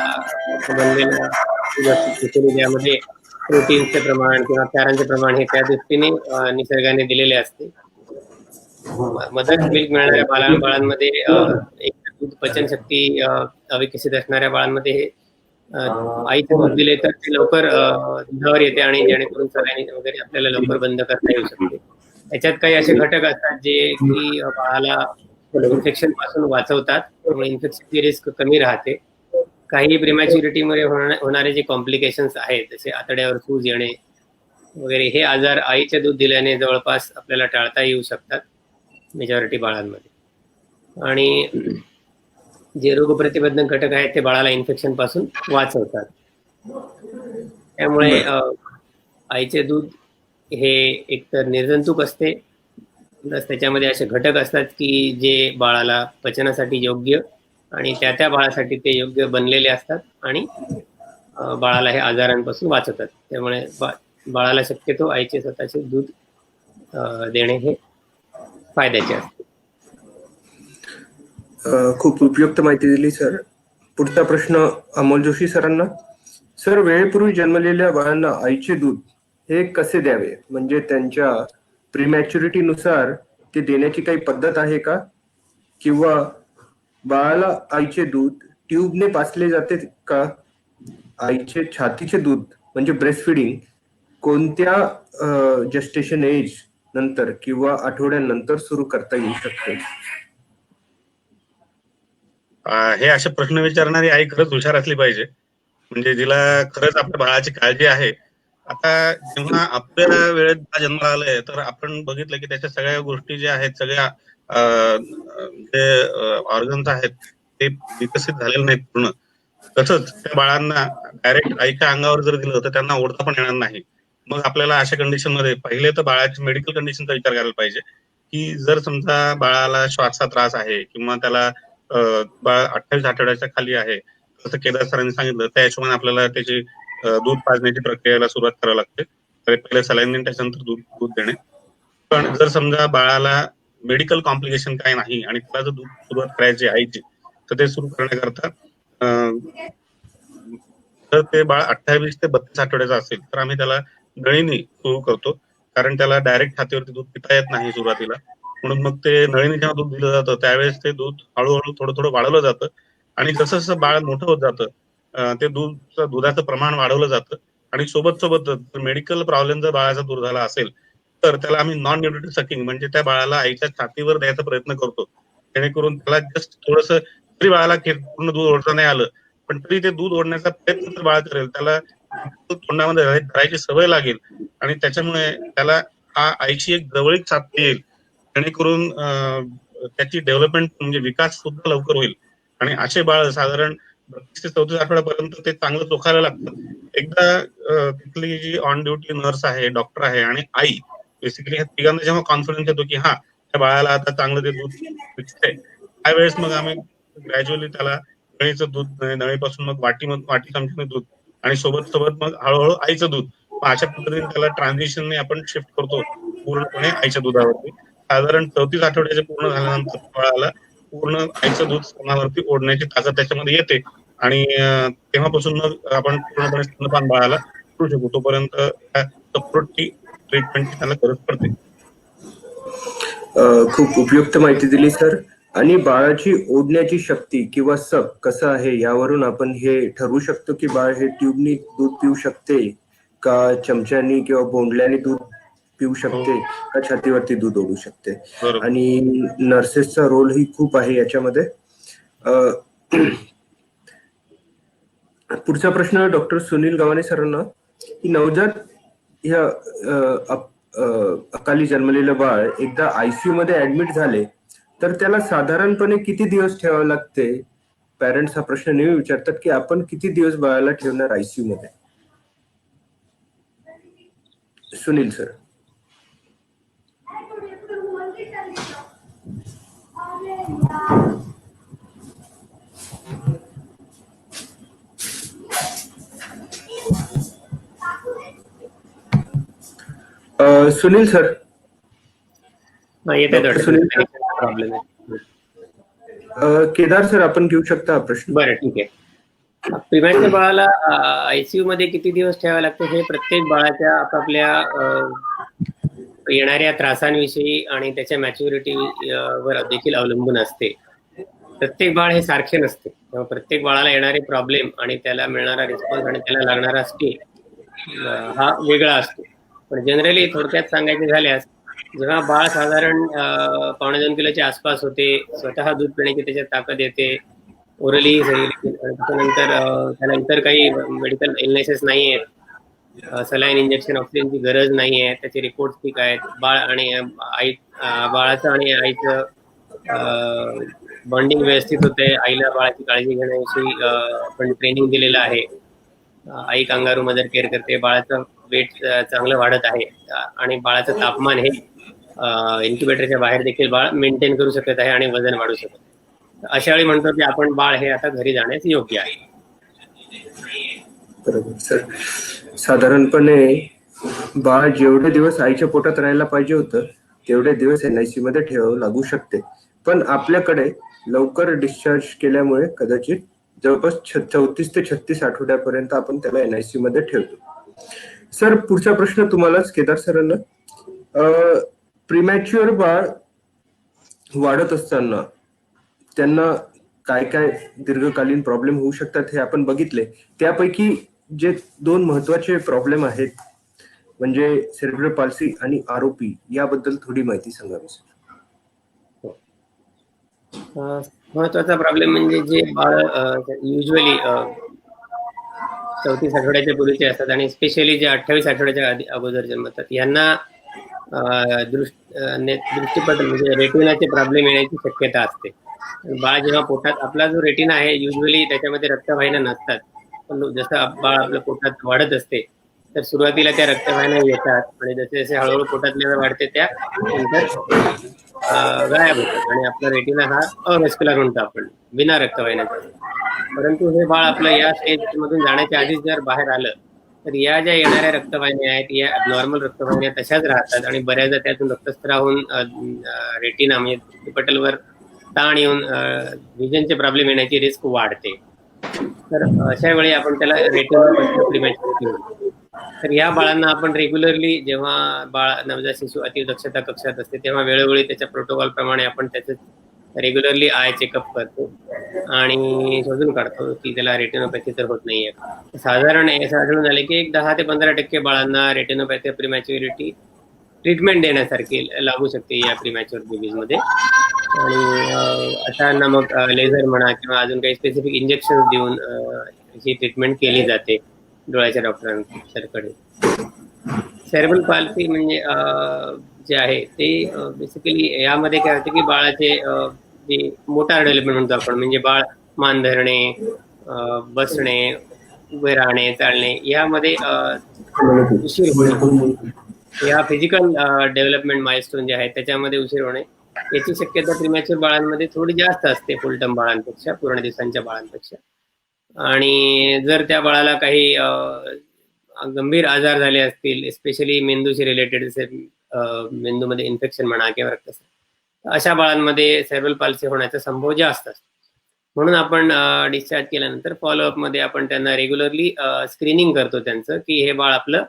Speaker 4: बनलेलं ज्यामध्ये प्रोटीनचे प्रमाण किंवा क्षारांचे प्रमाण हे त्या दृष्टीने निसर्गाने दिलेले असते. मदर्स मिल्क मिळणाऱ्या बाळांमध्ये एक दूध पचनशक्ती अविकसित असणाऱ्या बाळांमध्ये हे आईचे दूध दिले तर ते लवकर दुधावर येते आणि जेणेकरून सलाईन वगैरे आपल्याला लवकर बंद करता येऊ शकते. त्याच्यात काही असे घटक असतात जे की बाळाला इन्फेक्शन पासून वाचवतात, त्यामुळे इन्फेक्शनची रिस्क कमी राहते. काही प्रीमॅच्युरिटीमध्ये होणारे जे कॉम्प्लिकेशन्स आहेत, जसे आतड्यावर सूज येणे वगैरे, हे आजार आईचे दूध दिल्याने जवळपास आपल्याला टाळता येऊ शकतात मेजॉरिटी बाळांमध्ये. आणि जे रोगप्रतिबंधक घटक आहेत ते बाळाला इन्फेक्शन पासून वाचवतात. त्यामुळे आईचे दूध हे एकतर निर्जंतुक असते, प्लस त्याच्यामध्ये असे घटक असतात की जे बाळाला पचनासाठी योग्य आणि त्या बाळासाठी ते योग्य बनलेले असतात आणि बाळाला हे आजारांपासून वाचवतात. त्यामुळे बाळाला शक्यतो आईचे स्वतःचे दूध देणे हे फायद्याचे असते.
Speaker 1: खूप उपयुक्त माहिती दिली सर. पुढचा प्रश्न अमोल जोशी सरांना. सर, वेळेपूर्वी जन्मलेल्या बाळांना आईचे दूध हे कसे द्यावे, म्हणजे त्यांच्या प्रीमॅच्युरिटी नुसार ते देण्याची काही पद्धत आहे का, किंवा बाळाला आईचे दूध ट्यूबने पाजले जाते का? आईचे छातीचे दूध म्हणजे ब्रेस्ट फिडिंग कोणत्या जस्टेशन एज नंतर किंवा आठवड्यानंतर सुरू करता येऊ शकते?
Speaker 3: हे असे प्रश्न विचारणारी आई खरंच हुशार असली पाहिजे, म्हणजे जिला खरंच आपल्या बाळाची काळजी आहे. आता जेव्हा आपल्या वेळेत जन्माला आलंय तर आपण बघितलं की त्याच्या सगळ्या गोष्टी ज्या आहेत, सगळ्या जे ऑर्गन्स आहेत ते विकसित झालेले नाहीत पूर्ण. तसंच त्या बाळांना डायरेक्ट आईच्या अंगावर जर दिलं तर त्यांना ओढता पण येणार नाही. मग आपल्याला अशा कंडिशन मध्ये पहिले तर बाळाची मेडिकल कंडिशनचा विचार करायला पाहिजे, की जर समजा बाळाला श्वासचा त्रास आहे किंवा त्याला बाळ 28 आठवड्याच्या खाली आहे, जसं केदार सरांनी सांगितलं, त्या हिशोबाने आपल्याला त्याची दूध पाजण्याची प्रक्रियेला सुरुवात करावी लागते. तर पहिले सलाईन देणे, त्याच्यानंतर दूध देणे. पण जर समजा बाळाला मेडिकल कॉम्प्लिकेशन काय नाही आणि त्याला जर दूध सुरुवात करायची आईची, तर ते सुरू करण्याकरता जर ते बाळ 28 ते 32 आठवड्याचं असेल तर आम्ही त्याला नळीने सुरू करतो, कारण त्याला डायरेक्ट छातीवरती दूध पिता येत नाही सुरुवातीला. म्हणून मग ते नळीने जेव्हा दूध दिलं जातं त्यावेळेस ते दूध हळूहळू थोडं थोडं वाढवलं जातं आणि जसं जसं बाळ मोठं होत जातं ते दुधाचं प्रमाण वाढवलं जातं. आणि सोबत मेडिकल प्रॉब्लेम जर बाळाचा दूर झाला असेल तर त्याला आम्ही नॉन न्यूट्रिटिव्ह सकिंग म्हणजे त्या बाळाला आईच्या छातीवर द्यायचा प्रयत्न करतो, जेणेकरून त्याला जस्ट थोडंसं तरी बाळाला पूर्ण दूध ओढता नाही आलं पण तरी ते दूध ओढण्याचा प्रयत्न तर बाळ करेल, त्याला तोंडामध्ये धरायची सवय लागेल आणि त्याच्यामुळे त्याला आईची एक जवळीक साधता येईल, जेणेकरून त्याची डेव्हलपमेंट म्हणजे विकास सुद्धा लवकर होईल. आणि असे बाळ साधारण 32 ते 34 आठवड्यापर्यंत ते चांगलं चोखायला लागतं. एकदा तिथली जी ऑन ड्युटी नर्स आहे, डॉक्टर आहे आणि आई बेसिकली ह्या तिघांना जेव्हा कॉन्फिडन्स येतो की हा त्या बाळाला आता चांगलं ते दूध पिकतंय, त्यावेळेस मग आम्ही ग्रॅज्युअली त्याला नळीचं दूध, नळीपासून मग वाटी चमच्याने दूध आणि सोबत मग हळूहळू आईचं दूध, अशा पद्धतीने त्याला ट्रान्झिशनने आपण शिफ्ट करतो पूर्णपणे आईच्या दुधावरती. साधारण 34 आठवड्याचे पूर्ण झाल्यानंतर बाळाला पूर्ण आईचं दूध स्तनावरती ओढण्याची ताकद त्याच्यामध्ये येते आणि तेव्हापासून मग आपण पूर्णपणे स्तनपान बाळाला करू शकतो. तोपर्यंत सपोर्टची ट्रीटमेंटची त्याला गरज पडते.
Speaker 1: खूप उपयुक्त माहिती दिली सर. आणि बाळाची ओढण्याची शक्ती किंवा सक कसं आहे यावरून आपण हे ठरवू शकतो की बाळ हे ट्यूबनी दूध पिऊ शकते का चमच्यानी किंवा बोंडल्याने दूध पिऊ शकते का छातीवरती दूध ओढू शकते. आणि नर्सेसचा रोल ही खूप आहे याच्यामध्ये. पुढचा प्रश्न डॉक्टर सुनील गव्हाणे सरांना की नवजात ह्या अकाली जन्मलेलं बाळ एकदा आयसीयू मध्ये ऍडमिट झाले तर त्याला साधारणपणे किती दिवस ठेवावे लागते. पॅरेंट्स हा प्रश्न नेहमी विचारतात की आपण किती दिवस बाळाला ठेवणार आयसीयू मध्ये. Sunil sir. Sunil sir.
Speaker 4: Problem आहे.
Speaker 1: केदार सर आपण घेऊ शकता हा प्रश्न.
Speaker 4: बरं ठीक आहे. प्रीमॅच्युअर बाळाला आयसीयू मध्ये किती दिवस ठेवावे लागते हे प्रत्येक बाळाच्या आपापल्या येणाऱ्या त्रासांविषयी आणि त्याच्या मॅच्युरिटी वर देखील अवलंबून असते. प्रत्येक बाळ हे सारखे नसते, तेव्हा प्रत्येक बाळाला येणारे प्रॉब्लेम आणि त्याला मिळणारा रिस्पॉन्स आणि त्याला लागणारा स्टे हा वेगळा असतो. पण जनरली थोडक्यात सांगायचे झाल्यास जेव्हा बाळ साधारण 2.25 किलोच्या आसपास होते, स्वतः दूध पिण्याची त्याच्यात ताकद येते, ओरली त्याच्यानंतर त्याला इतर काही मेडिकल इलनेसेस नाही आहेत, सलाईन इंजेक्शन ऑक्सिजनची गरज नाही आहे, त्याचे रिपोर्ट ठीक आहेत, बाळ आणि आई बाळाचं आणि आईचं बॉन्डिंग व्यवस्थित होते, आईला बाळाची काळजी घेण्याविषयी आपण ट्रेनिंग दिलेलं आहे, आई कांगारू मदर केअर करते, बाळाचं वेट चांगलं वाढत आहे आणि बाळाचं तापमान हे इन्क्युबेटरच्या बाहेर देखील बाळ मेंटेन करू शकत आहे आणि वजन वाढू शकत आहे. अशा वेळी म्हणतो की आपण बाळ हे आता घरी जाण्यास योग्य आहे.
Speaker 1: बरोबर सर. साधारणपणे बाळ जेवढे दिवस आईच्या पोटात राहायला पाहिजे होतं तेवढे दिवस एनआयसी मध्ये ठेवावं लागू शकते, पण आपल्याकडे लवकर डिस्चार्ज केल्यामुळे कदाचित जवळपास 34 ते 36 आठवड्यापर्यंत आपण त्याला एनआयसी मध्ये ठेवतो. सर पुढचा प्रश्न तुम्हालाच केदार सरांना. प्रीमॅच्युअर बाळ वाढत असताना त्यांना काय काय दीर्घकालीन प्रॉब्लेम होऊ शकतात हे आपण बघितले. त्यापैकी जे 2 महत्वाचे प्रॉब्लेम आहेत म्हणजे सेरेब्रल पाल्सी आणि आरओपी, याबद्दल थोडी माहिती सांगावी सर.
Speaker 4: महत्वाचा प्रॉब्लेम म्हणजे जे बाळ युजली 34 आठवड्याच्या पूर्वीचे असतात आणि स्पेशली जे 28 आठवड्याच्या अगोदर जन्मतात यांना दृष्टीपटल म्हणजे रेटिनाचे प्रॉब्लेम येण्याची शक्यता असते. बाळ जेव्हा पोटात, आपला जो रेटिना आहे युजली त्याच्यामध्ये रक्तवाहिन्या नसतात, पण जसं बाळ आपल्या पोटात वाढत असते तर सुरुवातीला त्या रक्तवाहिन्या येतात आणि जसे जसे हळूहळू पोटात लेवल वाढते त्या नंतर गायब होतात आणि आपला रेटिना हा अव्हॅस्क्युलर म्हणतो आपण, बिना रक्तवाहिन्याचा. परंतु हे बाळ आपलं या स्टेज मधून जाण्याच्या आधीच जर बाहेर आलं तर या ज्या येणाऱ्या रक्तवाहिन्या आहेत या नॉर्मल रक्तवाहिन्या तशाच राहतात आणि बऱ्याचदा त्यातून रक्तस्त्राव होऊन रेटिना म्हणजे पटलवर ताण येऊन व्हिजनचे प्रॉब्लेम येण्याची रिस्क वाढते. तर अशा वेळी आपण त्याला रेटिनोपॅथी प्रीमॅच्युरिटी म्हणतो. तर या बाळांना आपण रेग्युलरली, जेव्हा बाळ नवजात शिशु अतिदक्षता कक्षात असते तेव्हा वेळोवेळी त्याच्या प्रोटोकॉल प्रमाणे आपण त्याचं रेग्युलरली आय चेकअप करतो आणि शोधून काढतो की त्याला रेटिनोपॅथी तर होत नाहीये. साधारण असं आढळून आले की 10 ते 15% बाळांना रेटिनोपॅथी प्रीमॅच्युरिटी ट्रीटमेंट देण्यासारखी लागू शकते या प्रीमॅच्युअर बेबीजमध्ये. आणि अशांना मग लेझर म्हणा किंवा अजून काही स्पेसिफिक इंजेक्शन देऊन ही ट्रीटमेंट केली जाते डोळ्याच्या डॉक्टरांकडे. सेरेब्रल पाल्सी म्हणजे जे आहे ते बेसिकली यामध्ये काय होतं की बाळाचे जे मोटार डेव्हलपमेंट म्हणतो आपण, म्हणजे बाळ मान धरणे, बसणे, उभे राहणे, चालणे यामध्ये उशीर होणे, या फिजिकल डेव्हलपमेंट माइलस्टोन जे आहेत त्याच्यामध्ये उशीर होणे याची शक्यता प्रीमॅच्युअर बाळांमध्ये थोडी जास्त असते फुल टर्म बाळांपेक्षा, पूर्ण दिवसांच्या बाळांपेक्षा. आणि जर त्या बाळाला काही गंभीर आजार झाले असतील, स्पेशली मेंदूशी रिलेटेड, मेंदूमध्ये इन्फेक्शन म्हणा किंवा रक्तस्राव, अशा बाळांमध्ये सेरेब्रल पाल्सी होण्याचा संभव जास्त असतो. म्हणून आपण डिस्चार्ज केल्यानंतर फॉलोअपमध्ये आपण त्यांना रेग्युलरली स्क्रीनिंग करतो त्यांचं, की हे बाळ आपलं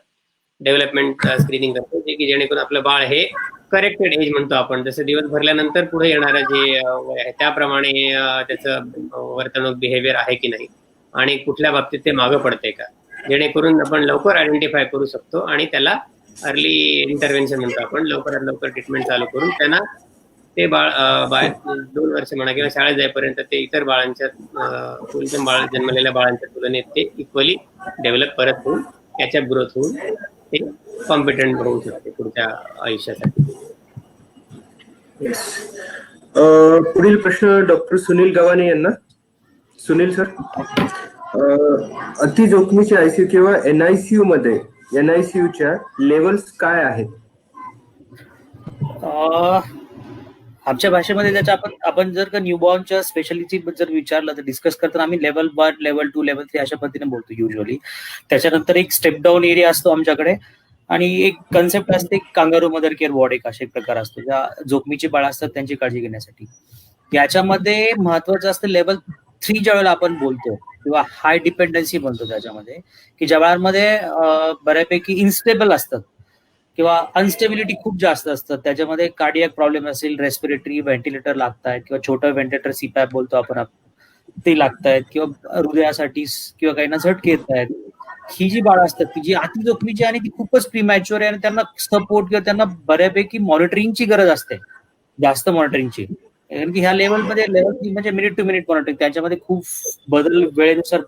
Speaker 4: डेव्हलपमेंट स्क्रीनिंग करतो, जे की जेणेकरून आपलं बाळ हे करेक्टेड एज म्हणतो आपण, जसं दिवस भरल्यानंतर पुढे येणारं जे वय आहे त्याप्रमाणे त्याचं वर्तणूक बिहेवियर आहे की नाही आणि कुठल्या बाबतीत ते मागं पडते का, जेणेकरून आपण लवकर आयडेंटिफाय करू शकतो आणि त्याला अर्ली इंटरव्हेन्शन म्हणतो आपण, लवकरात लवकर ट्रीटमेंट चालू करून त्यांना ते बाळ 2 वर्ष म्हणा किंवा शाळेत जाईपर्यंत ते इतर बाळांच्या बाळ जन्मलेल्या बाळांच्या तुलनेत ते इक्वली डेव्हलप करत होऊन त्याच्या ग्रोथ होऊन ते कॉम्पिटंट होऊ शकते पुढच्या आयुष्यासाठी.
Speaker 1: पुढील प्रश्न डॉक्टर सुनील गव्हाणे यांना. सुनील सर, अति जोखमीच्या आयसीयू किंवा एनआयसीयू मध्ये एनआयसीयूच्या लेवल्स काय आहेत?
Speaker 2: आमच्या भाषेमध्ये त्याच्या आपण जर का न्यूबॉर्नच्या स्पेशालिटी जर विचारलं तर डिस्कस करताना आम्ही लेवल 1, लेवल 2, लेवल 3 अशा पद्धतीने बोलतो युजली. त्याच्यानंतर एक स्टेप डाऊन एरिया असतो आमच्याकडे आणि एक कन्सेप्ट असते कांगारू मदर केअर वॉर्ड, एक असा एक प्रकार असतो ज्या जोखमीची बाळ असतात त्यांची काळजी घेण्यासाठी. याच्यामध्ये महत्वाचं असतं लेवल 3 ज्या वेळेला आपण बोलतो किंवा हाय डिपेंडन्सी म्हणतो त्याच्यामध्ये, की ज्या बाळांमध्ये बऱ्यापैकी इन्स्टेबल असतात किंवा अनस्टेबिलिटी खूप जास्त असतात, त्याच्यामध्ये कार्डियक प्रॉब्लेम असेल, रेस्पिरेटरी व्हेंटिलेटर लागतायत किंवा छोटं व्हेंटिलेटर सीपॅप बोलतो आपण ते लागतायत किंवा हृदयासाठी किंवा काहींना झटके येत आहेत. ही जी बाळं असतात की जी अति जोखमीची आणि ती खूपच प्रीमॅच्युअर आहे आणि त्यांना सपोर्ट किंवा त्यांना बऱ्यापैकी मॉनिटरिंगची गरज असते, जास्त मॉनिटरिंगची. कारण की ह्या लेवलमध्ये लेवल 3 म्हणजे मिनिट टू मिनिट मॉनिटरिंग, त्याच्यामध्ये खूप बदल वेळेनुसार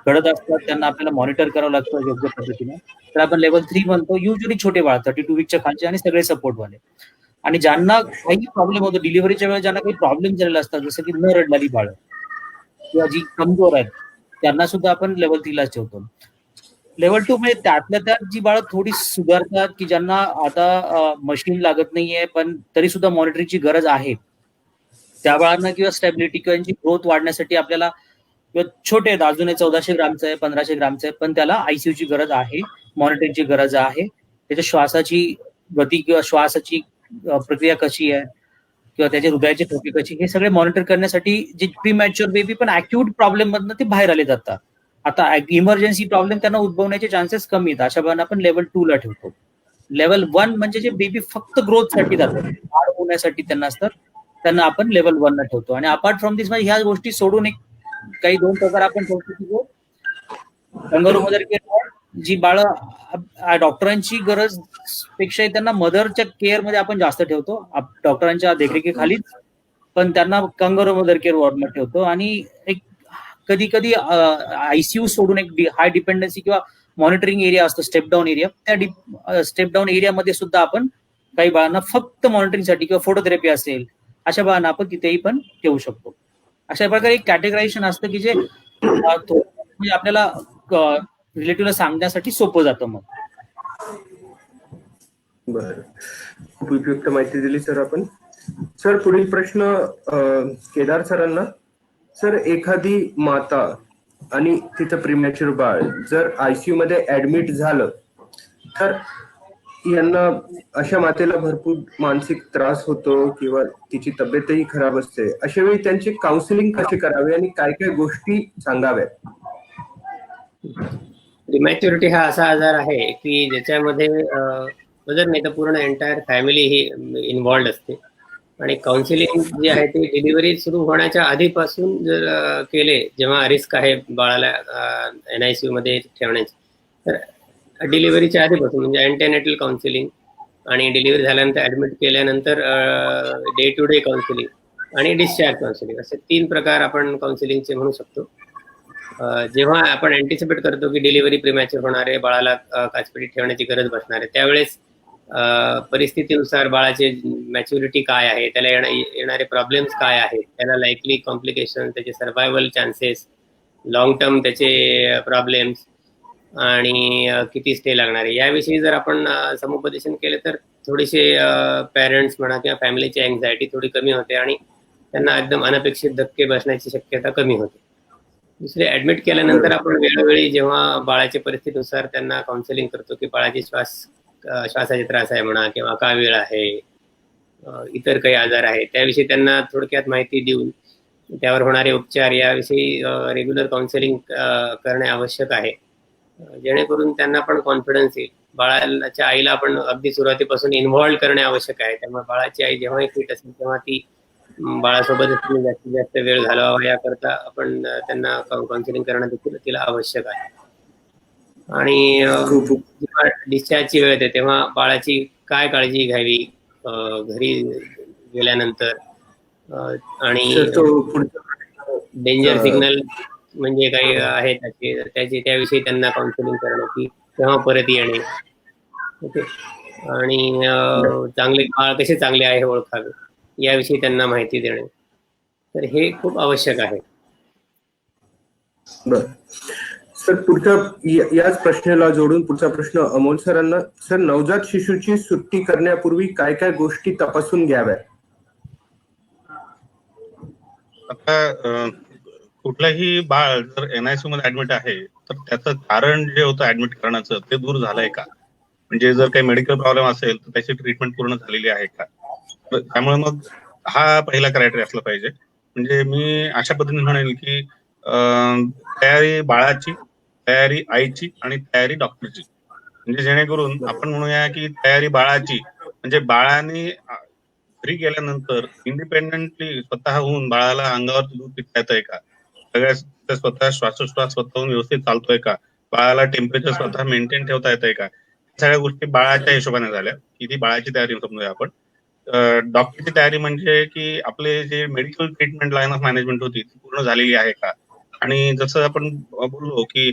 Speaker 2: घडत असतात, त्यांना आपल्याला मॉनिटर करावं लागतं योग्य पद्धतीने. तर आपण लेवल 3 म्हणतो. युजली छोटे बाळ 32 वीकच्या खालचे आणि सगळे सपोर्ट वाले, आणि ज्यांना काही प्रॉब्लेम होतो डिलिव्हरीच्या वेळेस, ज्यांना काही प्रॉब्लेम झालेले असतात जसं की न रडणारी बाळ किंवा जी कमजोर आहेत त्यांना सुद्धा आपण लेवल 3 लाच ठेवतो. लेवल 2 म्हणजे त्यातल्या त्यात जी बाळं थोडी सुधारतात की ज्यांना आता मशीन लागत नाहीये पण तरी सुद्धा मॉनिटरिंगची गरज आहे, त्या बाळांना किंवा स्टॅबिलिटी किंवा ग्रोथ वाढण्यासाठी आपल्याला किंवा छोटे आहेत अजूनही 1400 ग्रामचं आहे, 1500 ग्रामचं आहे, पण त्याला आयसीयूची गरज आहे, मॉनिटरिंगची गरज आहे. त्याच्या श्वासाची गती किंवा श्वासाची प्रक्रिया कशी आहे किंवा त्याच्या हृदयाची ठोके कशी, हे सगळे मॉनिटर करण्यासाठी जे प्रीमॅच्युअर बेबी पण अॅक्यूट प्रॉब्लेम मधनं ते बाहेर आले जातात. आता इमर्जन्सी प्रॉब्लेम त्यांना उद्भवण्याचे चान्सेस कमी आहेत, अशा बाळांना आपण लेवल 2 ला ठेवतो. लेवल 1 म्हणजे जे बेबी फक्त ग्रोथसाठी जातात, वाढ होण्यासाठी त्यांना असतात, त्यांना आपण लेवल 1 ला ठेवतो. आणि अपार्ट फ्रॉम दिस ह्या गोष्टी सोडून एक काही 2 प्रकार आपण ठेवतो की कंगारू मदर केअर, जी बाळं डॉक्टरांची गरज पेक्षा त्यांना मदरच्या केअर मध्ये आपण जास्त ठेवतो, डॉक्टरांच्या देखरेखीखालीच, पण त्यांना कंगारू मदर केअर वॉर्डमध्ये ठेवतो. आणि एक कधी कधी आयसीयू सोडून एक हाय डिपेंडन्सी किंवा मॉनिटरिंग एरिया असतो, स्टेप डाऊन एरिया, त्या स्टेप डाऊन एरियामध्ये सुद्धा आपण काही बाळांना फक्त मॉनिटरिंगसाठी किंवा फोटोथेरपी असेल अशा बाळांना आपण तिथेही पण ठेवू शकतो. अशा प्रकारे एक कॅटेगरायझेशन असतं की जे म्हणजे आपल्याला रिलेटिव्हला सांगण्यासाठी सोपं जातं. मग
Speaker 1: बरं, खूप उपयुक्त माहिती दिली सर आपण. सर, पुढील प्रश्न केदार सरांना. सर, एखादी माता आणि तिचं प्रीमॅच्युअर बाळ जर आयसीयू मध्ये ऍडमिट झालं तर यांना अशा मातेला भरपूर मानसिक त्रास होतो किंवा तिची तब्येतही खराब असते, अशा वेळी त्यांचे काउन्सिलिंग कसे करावे आणि काय काय गोष्टी सांगाव्यात?
Speaker 4: प्रीमॅच्युरिटी हा असा आजार आहे की ज्याच्यामध्ये वजन नाही तर पूर्ण एंटायर फॅमिली ही इन्व्हॉल्ड असते. आणि काउन्सिलिंग जे आहे ते डिलिव्हरी सुरू होण्याच्या आधीपासून जर केले, जेव्हा रिस्क आहे बाळाला NICU मध्ये ठेवण्याची, तर डिलिव्हरीच्या आधीपासून म्हणजे अँटेनेटल काउन्सिलिंग आणि डिलिव्हरी झाल्यानंतर ऍडमिट केल्यानंतर डे टू डे काउन्सिलिंग आणि डिस्चार्ज काउन्सिलिंग असे 3 प्रकार आपण काउन्सिलिंगचे म्हणू शकतो. जेव्हा आपण अँटिसिपेट करतो की डिलिव्हरी प्रीमॅच्युअर होणार आहे, बाळाला काचपेटीत ठेवण्याची गरज बसणार आहे, त्यावेळेस परिस्थितीनुसार बाळाचे मॅच्युरिटी काय आहे, त्याला येणारे प्रॉब्लेम्स काय आहेत, त्याला लाईकली कॉम्प्लिकेशन, त्याचे सर्व्हायवल चान्सेस, लॉंग टर्म त्याचे प्रॉब्लेम्स आणि किती स्टे लागणार आहे, याविषयी जर आपण समुपदेशन केले तर थोडेसे पॅरेंट्स म्हणा किंवा फॅमिलीची अँझायटी थोडी कमी होते आणि त्यांना एकदम अनपेक्षित धक्के बसण्याची शक्यता कमी होते. दुसरे ऍडमिट केल्यानंतर आपण वेळोवेळी जेव्हा बाळाच्या परिस्थितीनुसार त्यांना काउन्सिलिंग करतो की बाळाची श्वासाचे त्रास आहे म्हणा किंवा कावीळ आहे, इतर काही आजार आहे, त्याविषयी त्यांना थोडक्यात माहिती देऊन त्यावर होणारे उपचार याविषयी रेग्युलर काउन्सिलिंग करणे आवश्यक आहे, जेणेकरून त्यांना पण कॉन्फिडन्स येईल. बाळाच्या आईला आपण अगदी सुरुवातीपासून इन्व्हॉल्व करणे आवश्यक आहे. त्यामुळे बाळाची आई जेव्हाही फिट असेल तेव्हा ती बाळासोबत जास्तीत जास्त वेळ घालवावा याकरता आपण त्यांना काउन्सिलिंग करणं देखील तिला आवश्यक आहे. आणि जेव्हा डिस्चार्जची वेळ येते तेव्हा बाळाची काय काळजी घ्यावी घरी गेल्यानंतर, आणि डेंजर सिग्नल म्हणजे काही आहे त्याची त्याविषयी त्यांना काउन्सिलिंग करणं की तेव्हा परत येणे. ओके. आणि चांगले बाळ कसे चांगले आहे ओळखावे याविषयी त्यांना माहिती देणे, तर हे खूप आवश्यक आहे.
Speaker 1: बर सर, पुढच्या याच प्रश्नाला जोडून पुढचा प्रश्न अमोल सरांना. सर, नवजात शिशूची सुट्टी करण्यापूर्वी काय काय गोष्टी तपासून घ्याव्या?
Speaker 3: आता कुठलाही बाळ जर NICU मध्ये ऍडमिट आहे तर त्याचं कारण जे होतं ऍडमिट करण्याचं ते दूर झालंय का, म्हणजे जर काही मेडिकल प्रॉब्लेम असेल तर त्याची ट्रीटमेंट पूर्ण झालेली आहे का. त्यामुळे मग हा पहिला क्रायटेरिया असला पाहिजे. म्हणजे मी अशा पद्धतीने म्हणेल की तयारी बाळाची, तयारी आईची आणि तयारी डॉक्टरची. म्हणजे जेणेकरून आपण म्हणूया की तयारी बाळाची म्हणजे बाळाने घरी गेल्यानंतर इंडिपेंडेंटली स्वतःहून बाळाला अंगावरती दूध पिता येतंय का, सगळ्या स्वतः श्वासोश्वास स्वतःहून व्यवस्थित चालतोय का, बाळाला टेम्परेचर स्वतः मेंटेन ठेवता येतंय का, सगळ्या गोष्टी बाळाच्या हिशोबाने झाल्या की ती बाळाची तयारी समजूया आपण. डॉक्टरची तयारी म्हणजे की आपले जे medical treatment line of management होती ती पूर्ण झालेली आहे का. आणि जसं आपण बोललो की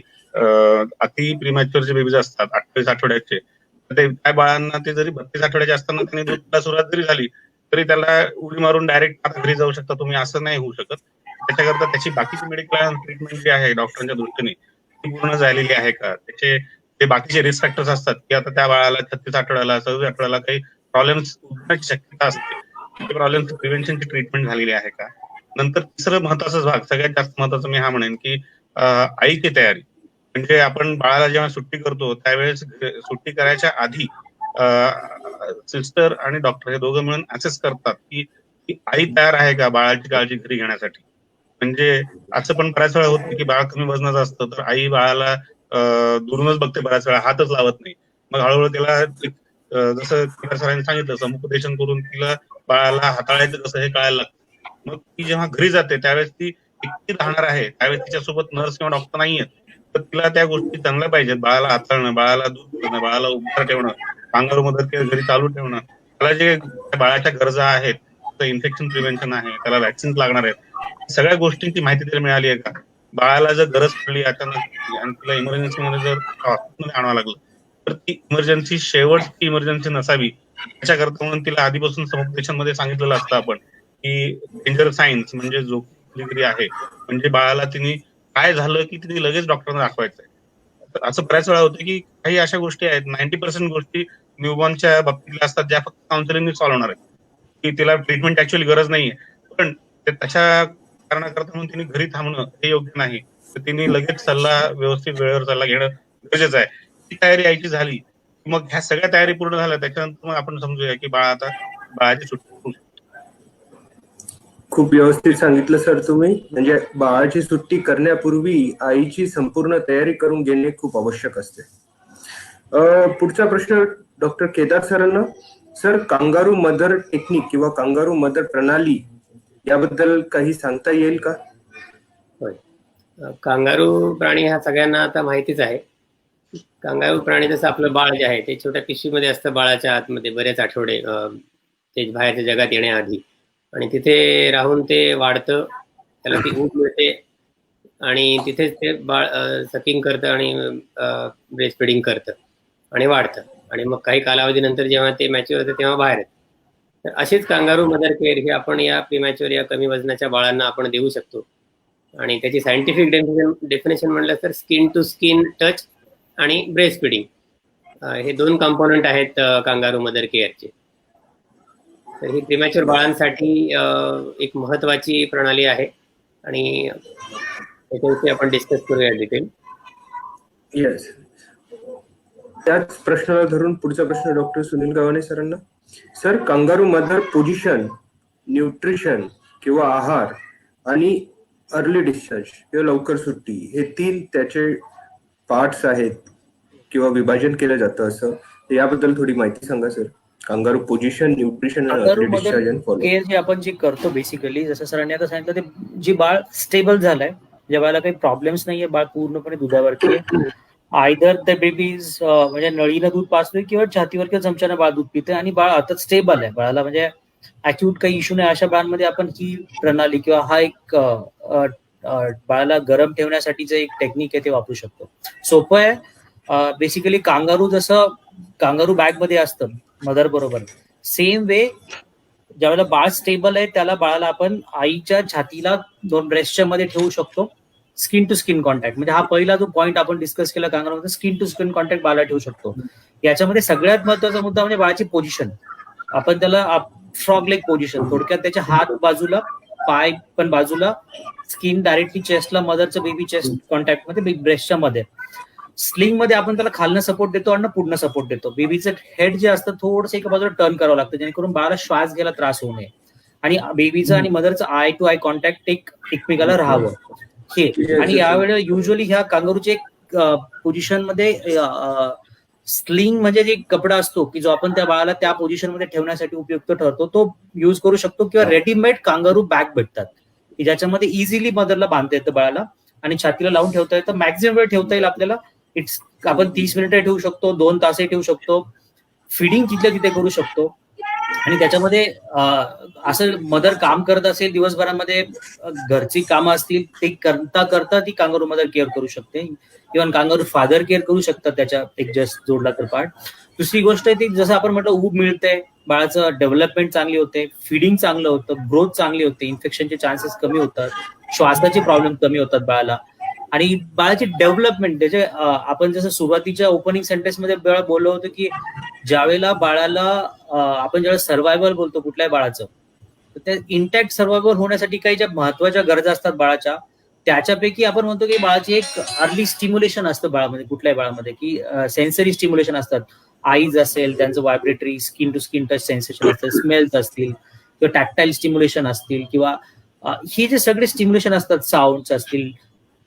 Speaker 3: अति प्रीमॅच्युअर जे बेबीज असतात 28 आठवड्याचे, ते त्या बाळांना ते जरी 32 आठवड्याचे असताना त्यांनी दूधला सुरुवात जरी झाली तरी त्याला उडी मारून डायरेक्ट आता घरी जाऊ शकता तुम्ही, असं नाही होऊ शकत. त्याच्याकरता त्याची बाकीची मेडिकल ट्रीटमेंट जी आहे डॉक्टरांच्या दृष्टीने ती पूर्ण झालेली आहे का. त्याचे जे बाकीचे रिस्क फॅक्टर्स असतात की आता त्या बाळाला 36 आठवड्याला 27 आठवड्याला काही प्रॉब्लेम्स उद्भवण्याची शक्यता असते, ते प्रॉब्लेमची प्रिव्हेन्शनची ट्रीटमेंट झालेली आहे का. नंतर तिसरं महत्वाचा भाग, सगळ्यात जास्त महत्वाचं मी हा म्हणेन की आईची तयारी. म्हणजे आपण बाळाला जेव्हा सुट्टी करतो त्यावेळेस सुट्टी करायच्या आधी सिस्टर आणि डॉक्टर हे दोघं मिळून असेस करतात की आई तयार आहे का बाळाची काळजी घरी घेण्यासाठी. म्हणजे असं पण बऱ्याच वेळा होतं की बाळ कमी वजनाचं असतं तर आई बाळाला दुरूनच बघते, बऱ्याच वेळा हातच लावत नाही. मग हळूहळू तिला जसं सरांनी सांगितलं समुपदेशन करून तिला बाळाला हाताळायचं कसं हे कळायला लागतं. मग ती जेव्हा घरी जाते त्यावेळेस ती एकटी राहणार आहे, त्यावेळेस तिच्यासोबत नर्स किंवा डॉक्टर नाहीयेत, तर तिला त्या गोष्टी चांगल्या पाहिजेत. बाळाला हाताळणं, बाळाला दूध देणं, बाळाला उभार ठेवणं, अंगावर मदत केली घरी चालू ठेवणं, त्याला जे बाळाच्या गरजा आहेत, इन्फेक्शन प्रिव्हेन्शन आहे, त्याला व्हॅक्सिन्स लागणार आहेत, सगळ्या गोष्टींची माहिती तिला मिळाली आहे का. बाळाला जर गरज पडली अचानक आणि तिला इमर्जन्सी मध्ये जर हॉस्पिटलमध्ये आणावं लागलं तर ती इमर्जन्सी शेवटची इमर्जन्सी नसावी त्याच्याकरता म्हणून तिला आधीपासून समुपदेशन मध्ये सांगितलेलं असतं आपण की डेंजर सायन्स म्हणजे जो डिग्री आहे, म्हणजे बाळाला तिने काय झालं की तिने लगेच डॉक्टरांना दाखवायचंय. तर असं बऱ्याच वेळा होतं की काही अशा गोष्टी आहेत 90% गोष्टी न्यूबॉर्नच्या बाबतीतल्या असतात ज्या फक्त काउन्सिलिंग सॉल्व्ह होणार आहेत, की तिला ट्रीटमेंट ऍक्च्युअली गरज नाहीये. पण तशा कारणाकरता म्हणून तिने घरी थांबणं हे योग्य नाही. तर तिने लगेच सल्ला व्यवस्थित वेळेवर सल्ला घेणं गरजेचं आहे. ती तयारी आईची झाली मग ह्या सगळ्या तयारी पूर्ण झाल्या त्याच्यानंतर मग आपण समजूया की बाळाची सुट्टी होऊ शकते.
Speaker 1: खूप व्यवस्थित सांगितलं सर तुम्ही. म्हणजे बाळाची सुट्टी करण्यापूर्वी आईची संपूर्ण तयारी करून घेणे खूप आवश्यक असते. पुढचा प्रश्न डॉक्टर केदार सरांना. सर, कांगारू मदर टेक्निक किंवा कांगारू मदर प्रणाली याबद्दल काही सांगता येईल का?
Speaker 4: होय. कांगारू प्राणी हा सगळ्यांना आता माहितीच आहे. कांगारू प्राणी जसं आपलं बाळ जे आहे ते छोट्या पिशवीमध्ये असतं बाळाच्या आतमध्ये बरेच आठवडे ते बाहेरच्या जगात येण्याआधी, आणि तिथे राहून ते वाढतं, त्याला ती ऊब मिळते आणि तिथेच ते बाळ सकिंग करतं आणि ब्रेस्ट फिडिंग करतं आणि वाढतं, आणि मग काही कालावधीनंतर जेव्हा ते मॅच्युअर होतं तेव्हा बाहेर येतं. तर अशीच कांगारू मदर केअर ही आपण या प्रीमॅच्युअर या कमी वजनाच्या बाळांना आपण देऊ शकतो. आणि त्याची सायंटिफिक डेफिनेशन म्हणलं तर स्किन टू स्किन टच आणि ब्रेस्ट फिडिंग हे 2 कंपोनंट आहेत कांगारू मदर केअरचे. तर ही प्रीमॅच्युअर बाळांसाठी एक महत्वाची प्रणाली आहे आणि त्याच्याविषयी आपण डिस्कस करूया डिटेल.
Speaker 1: येस. त्याच प्रश्नाला धरून पुढचा प्रश्न डॉक्टर सुनील गावाने सरांना. Sir, kangaroo mother position, nutrition किंवा आहार आणि अर्ली डिस्चार्ज किंवा लवकर सुट्टी हे 3 त्याचे पार्ट्स आहेत किंवा विभाजन केलं जातं असं. याबद्दल थोडी माहिती सांगा सर. कांगारू पोझिशन, न्यूट्रिशन आणि अर्ली डिस्चार्ज आणि फॉलो.
Speaker 2: केअर जे आपण जे करतो बेसिकली, जसं सरांनी आता सांगितलं, ते जे बाळ स्टेबल झालंय, ज्या बाळाला काही प्रॉब्लेम्स नाहीये, बाळ पूर्णपणे दुधावरती आहे, आयदर द बेबीज म्हणजे नळीनं दूध पाचतोय किंवा छातीवर किंवा चमच्यानं बाळ दूध पितंय आणि बाळ आता स्टेबल आहे, बाळाला म्हणजे अॅक्यूट काही इश्यू नाही, अशा बाळांमध्ये आपण ही प्रणाली किंवा हा एक बाळाला गरम ठेवण्यासाठीचं एक टेक्निक आहे ते वापरू शकतो. सोपं आहे. बेसिकली कांगारू जसं कांगारू बॅग मध्ये असतं मदर बरोबर, सेम वे ज्यावेळेला बाळ स्टेबल आहे त्याला बाळाला आपण आईच्या छातीला 2 ब्रेस्टच्या मध्ये ठेवू शकतो, स्किन टू स्किन कॉन्टॅक्ट. म्हणजे हा पहिला जो पॉईंट आपण डिस्कस केला कांगारूमध्ये, स्किन टू स्किन कॉन्टॅक्ट बाळाला ठेवू शकतो. याच्यामध्ये सगळ्यात महत्वाचा मुद्दा म्हणजे बाळाची पोझिशन. आपण त्याला फ्रॉग लेग पोझिशन, थोडक्यात त्याचे हात बाजूला, पाय पण बाजूला, स्किन डायरेक्टली चेस्टला, मदरचं बेबी चेस्ट कॉन्टॅक्ट मध्ये, ब्रेस्टच्या मध्ये. स्लिंग मध्ये आपण त्याला खालनं सपोर्ट देतो आणि पूर्ण सपोर्ट देतो. बेबीचं हेड जे असतं थोडंसं एका बाजूला टर्न करावं लागतं जेणेकरून बाळाला श्वास घ्यायला त्रास होऊ नये आणि बेबीचं आणि मदरचं आय टू आय कॉन्टॅक्ट एकमेकाला राहावं हे. आणि यावेळेला युजली ह्या कांगारूचे एक पोझिशन मध्ये स्लिंग म्हणजे जे कपडा असतो की जो आपण त्या बाळाला त्या पोझिशन मध्ये ठेवण्यासाठी उपयुक्त ठरतो, तो युज करू शकतो. किंवा रेडीमेड कांगारू बॅग भेटतात की ज्याच्यामध्ये इझिली मदरला बांधता येतं बाळाला आणि छातीला लावून ठेवता येतं. मॅक्झिमम वेळ ठेवता येईल आपल्याला. आपण 30 मिनिटं ठेवू शकतो, 2 तासही ठेवू शकतो. फिडिंग तिथल्या तिथे करू शकतो. आणि त्याच्यामध्ये असं मदर काम करत असेल दिवसभरामध्ये, घरची कामं असतील ते करता करता ती कांगारू मदर केअर करू शकते. इव्हन कांगारू फादर केअर करू शकतात त्याच्या एक जस्ट जोडला तर पार्ट. दुसरी गोष्ट आहे ती जसं आपण म्हटलं ऊब मिळते, बाळाचं डेव्हलपमेंट चांगली होते, फिडिंग चांगलं होतं, ग्रोथ चांगली होते, इन्फेक्शनचे चान्सेस कमी होतात, श्वासाचे प्रॉब्लेम कमी होतात बाळाला. आणि बाळाची डेव्हलपमेंट त्याचे आपण जसं सुरुवातीच्या ओपनिंग सेंटेन्स मध्ये बोललो होतो की ज्यावेळेला बाळाला आपण ज्यावेळेला सर्व्हायव्हल बोलतो कुठल्याही बाळाचं, तर त्या इंटॅक्ट सर्व्हायव्हल होण्यासाठी काही ज्या महत्वाच्या गरजा असतात बाळाच्या, त्याच्यापैकी आपण म्हणतो की बाळाची एक अर्ली स्टिम्युलेशन असतं बाळामध्ये, कुठल्याही बाळामध्ये की सेन्सरी स्टिम्युलेशन असतात. आईज असेल त्यांचं vibratory skin to skin touch sensation असतं, स्मेल्स असतील किंवा टॅक्टाईल स्टिम्युलेशन असतील किंवा हे जे सगळे स्टिम्युलेशन असतात, साऊंड्स असतील,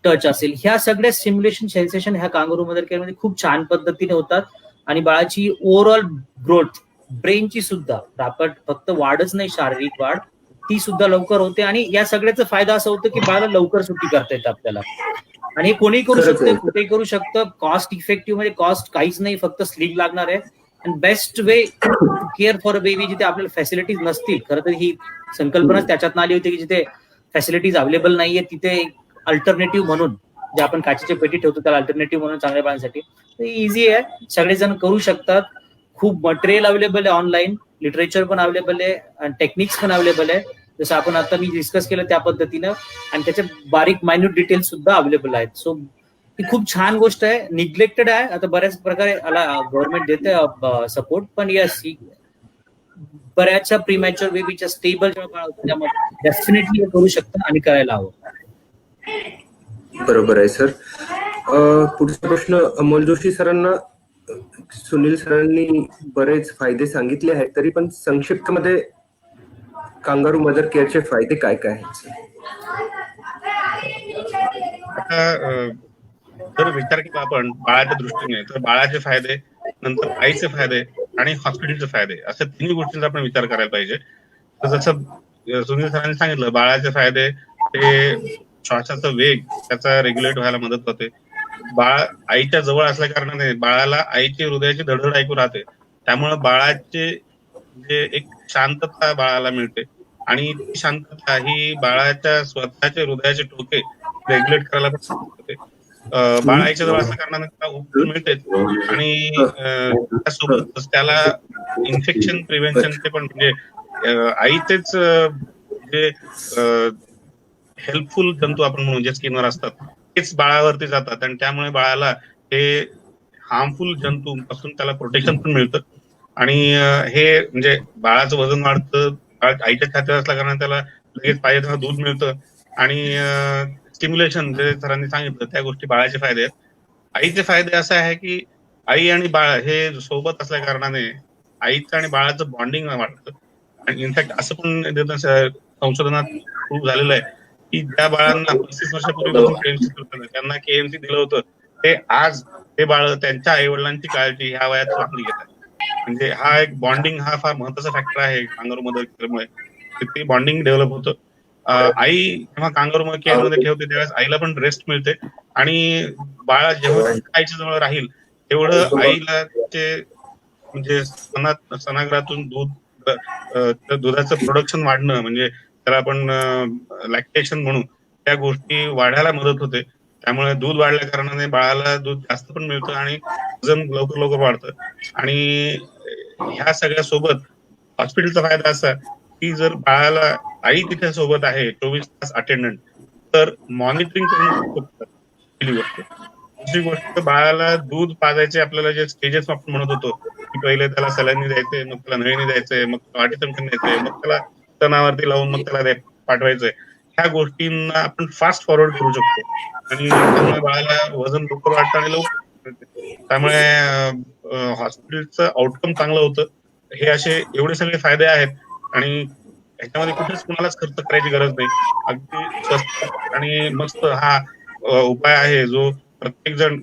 Speaker 2: टच असेल, ह्या सगळ्या स्टिम्युलेशन सेन्सेशन ह्या कांगारू मदर केअर मध्ये खूप छान पद्धतीने होतात. आणि बाळाची ओव्हरऑल ग्रोथ, ब्रेनची सुद्धा रापट फक्त वाढच नाही, शारीरिक वाढ ती सुद्धा लवकर होते. आणि या सगळ्याचा फायदा असा होतो की बाळाला लवकर सुट्टी करता येते आपल्याला. आणि हे कोणी करू शकतं, कुठेही करू शकतं. कॉस्ट इफेक्टिव्ह म्हणजे कॉस्ट काहीच नाही, फक्त स्लिंग लागणार आहे. आणि best way care for a baby जिथे आपल्याला फॅसिलिटीज नसतील, खरं तर ही संकल्पनाच त्याच्यात आली होती की जिथे फॅसिलिटीज अवेलेबल नाहीये तिथे अल्टरनेटिव्ह म्हणून, जे आपण काचेची पेटी ठेवतो त्याला अल्टरनेटिव्ह म्हणून चांगल्या बाळांसाठी इझी आहे, सगळेजण करू शकतात. खूप मटेरियल अवेलेबल आहे ऑनलाईन, लिटरेचर पण अवेलेबल आहे आणि टेक्निक्स पण अवेलेबल आहे, जसं आपण आता मी डिस्कस केलं त्या पद्धतीनं. आणि त्याचे बारीक मायन्यूट डिटेल्स सुद्धा अवेलेबल आहेत. सो ही खूप छान गोष्ट आहे, निग्लेक्टेड आहे आता बऱ्याच प्रकारे गव्हर्नमेंट देते सपोर्ट, पण यस बऱ्याचशा प्रीमॅच्युअर बेबीच्या स्टेबल त्यामुळे डेफिनेटली करू शकतं आणि करायला हवं.
Speaker 1: बरोबर आहे सर. पुढचा प्रश्न अमोल जोशी सरांना. सुनील सरांनी बरेच फायदे सांगितले आहेत, तरी पण संक्षिप्त मध्ये कांगारू मदर केअरचे फायदे काय काय आहेत?
Speaker 3: आता जर विचार केला आपण बाळाच्या दृष्टीने, तर बाळाचे फायदे, नंतर आईचे फायदे आणि हॉस्पिटलचे फायदे, अशा तिन्ही गोष्टींचा आपण विचार करायला पाहिजे. तर जसं सुनील सरांनी सांगितलं, बाळाचे फायदे ते श्वासाचा वेग त्याचा रेग्युलेट व्हायला मदत होते. बाळ आईच्या जवळ असल्या कारणाने बाळाला आईची हृदयाची धडधड ऐकू राहते. त्यामुळे बाळाचे जे एक शांतता बाळाला मिळते आणि ती शांतता ही बाळाच्या स्वतःचे हृदयाचे ठोके रेग्युलेट करायला पण मदत होते. बाळ आईच्या जवळ असल्या कारणाने त्याला उपचार मिळतेच आणि त्यासोबतच त्याला इन्फेक्शन प्रिव्हेन्शनचे पण म्हणजे आईचेच जे हेल्पफुल जंतू आपण म्हणून जे स्किनवर असतात तेच बाळावरती जातात आणि त्यामुळे बाळाला हे हार्मफुल जंतूंपासून त्याला प्रोटेक्शन पण मिळतं. आणि हे म्हणजे बाळाचं वजन वाढतं, बाळ आईच्या छातीवर असल्या कारणाने त्याला लगेच पाहिजे तेव्हा दूध मिळतं आणि स्टिम्युलेशन जे सरांनी सांगितलं त्या गोष्टी बाळाचे फायदे आहेत. आईचे फायदे असे आहे की आई आणि बाळ हे सोबत असल्या कारणाने आईचं आणि बाळाचं बॉन्डिंग वाढतं. आणि इनफॅक्ट असं पण संशोधनात प्रूव्ह झालेलं आहे की ज्या बाळांना 35 वर्षापूर्वीपासून केएमसी होतं, त्यांना केएमसी दिलं होतं, ते आज ते बाळ त्यांच्या आई वडिलांची काळजी ह्या वयात चांगली घेतात. म्हणजे हा एक बॉन्डिंग हा फार महत्वाचा फॅक्टर आहे कांगारू मदर केअरमुळे. ते बॉन्डिंग डेव्हलप होतं. आई जेव्हा कांगारू मदर केअरमध्ये ठेवते त्यावेळेस आईला पण रेस्ट मिळते आणि बाळ जेव्हा आईच्या जवळ राहील तेवढं आईला ते म्हणजे स्तनाग्रातून दूध दुधाचं प्रोडक्शन वाढणं म्हणजे त्याला आपण लॅक्टेशन म्हणू, त्या गोष्टी वाढायला मदत होते. त्यामुळे दूध वाढल्या कारणाने बाळाला दूध जास्त पण मिळतं आणि वजन लवकर लवकर वाढतं. आणि ह्या सगळ्या सोबत हॉस्पिटलचा फायदा असा की जर बाळाला आई तिथे सोबत आहे 24 तास अटेंडंट, तर मॉनिटरिंग करणं खूप सोपं आहे, पहिली गोष्ट. दुसरी गोष्ट, बाळाला दूध पाजायचे आपल्याला जे स्टेजेस आपण म्हणत होतो की पहिले त्याला सलाईनी द्यायचे, मग त्याला नळीने द्यायचंय, मग वाटी चमच्याने द्यायचंय, मग त्याला स्तनावरती लावून मग त्याला पाठवायचंय. ह्या गोष्टींना आपण फास्ट फॉरवर्ड करू शकतो आणि त्यामुळे बाळाला वजन लवकर वाढतं आणि लवकर मिळते. त्यामुळे हॉस्पिटलचं आउटकम चांगलं होतं. हे असे एवढे सगळे फायदे आहेत आणि ह्याच्यामध्ये कुठेच कुणालाच खर्च करायची गरज नाही. अगदी स्वस्त आणि मस्त हा उपाय आहे जो प्रत्येक जण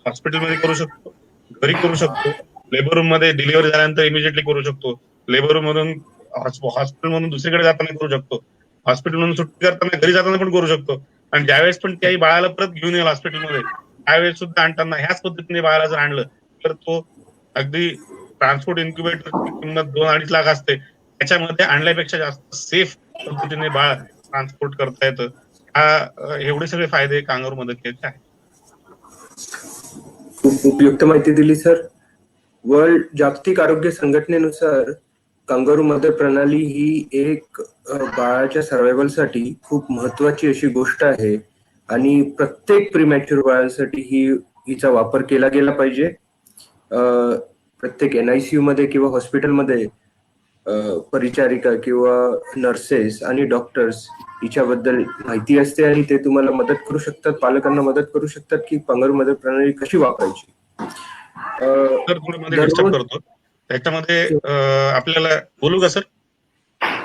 Speaker 3: हॉस्पिटलमध्ये करू शकतो, घरी करू शकतो, लेबर रूम मध्ये डिलिव्हरी झाल्यानंतर इमिजिएटली करू शकतो, लेबर रूम मधून हॉस्पिटल मधून दुसरीकडे जाताना करू शकतो, हॉस्पिटल मधून सुट्टी करताना घरी जाताना पण करू शकतो. आणि ज्यावेळेस पण ती आई बाळाला परत घेऊन येईल हॉस्पिटलमध्ये त्यावेळेस सुद्धा आणताना ह्याच पद्धतीने बाळाला जर आणलं तर तो अगदी ट्रान्सपोर्ट इन्क्युबेटरची किंमत 2-2.5 लाख असते, त्याच्यामध्ये आणल्यापेक्षा जास्त सेफ पद्धतीने बाळ ट्रान्सपोर्ट करता येतं. एवढे सगळे फायदे कांगारू मदर केअरचे आहेत.
Speaker 1: खूप उपयुक्त माहिती दिली सर. वर्ल्ड जागतिक आरोग्य संघटनेनुसार कांगारू मदर प्रणाली ही एक बाळाच्या सर्व्हायव्हल साठी खूप महत्वाची अशी गोष्ट आहे आणि प्रत्येक प्रीमॅच्युअर बाळांसाठी हिचा वापर केला गेला पाहिजे. प्रत्येक NICU मध्ये किंवा हॉस्पिटलमध्ये परिचारिका किंवा नर्सेस आणि डॉक्टर्स हिच्याबद्दल माहिती असते आणि ते तुम्हाला मदत करू शकतात, पालकांना मदत करू शकतात की कांगारू मदर प्रणाली कशी वापरायची.
Speaker 3: सर थोडं मध्ये डिस्टर्ब करतो त्याच्यामध्ये आपल्याला बोलू का सर?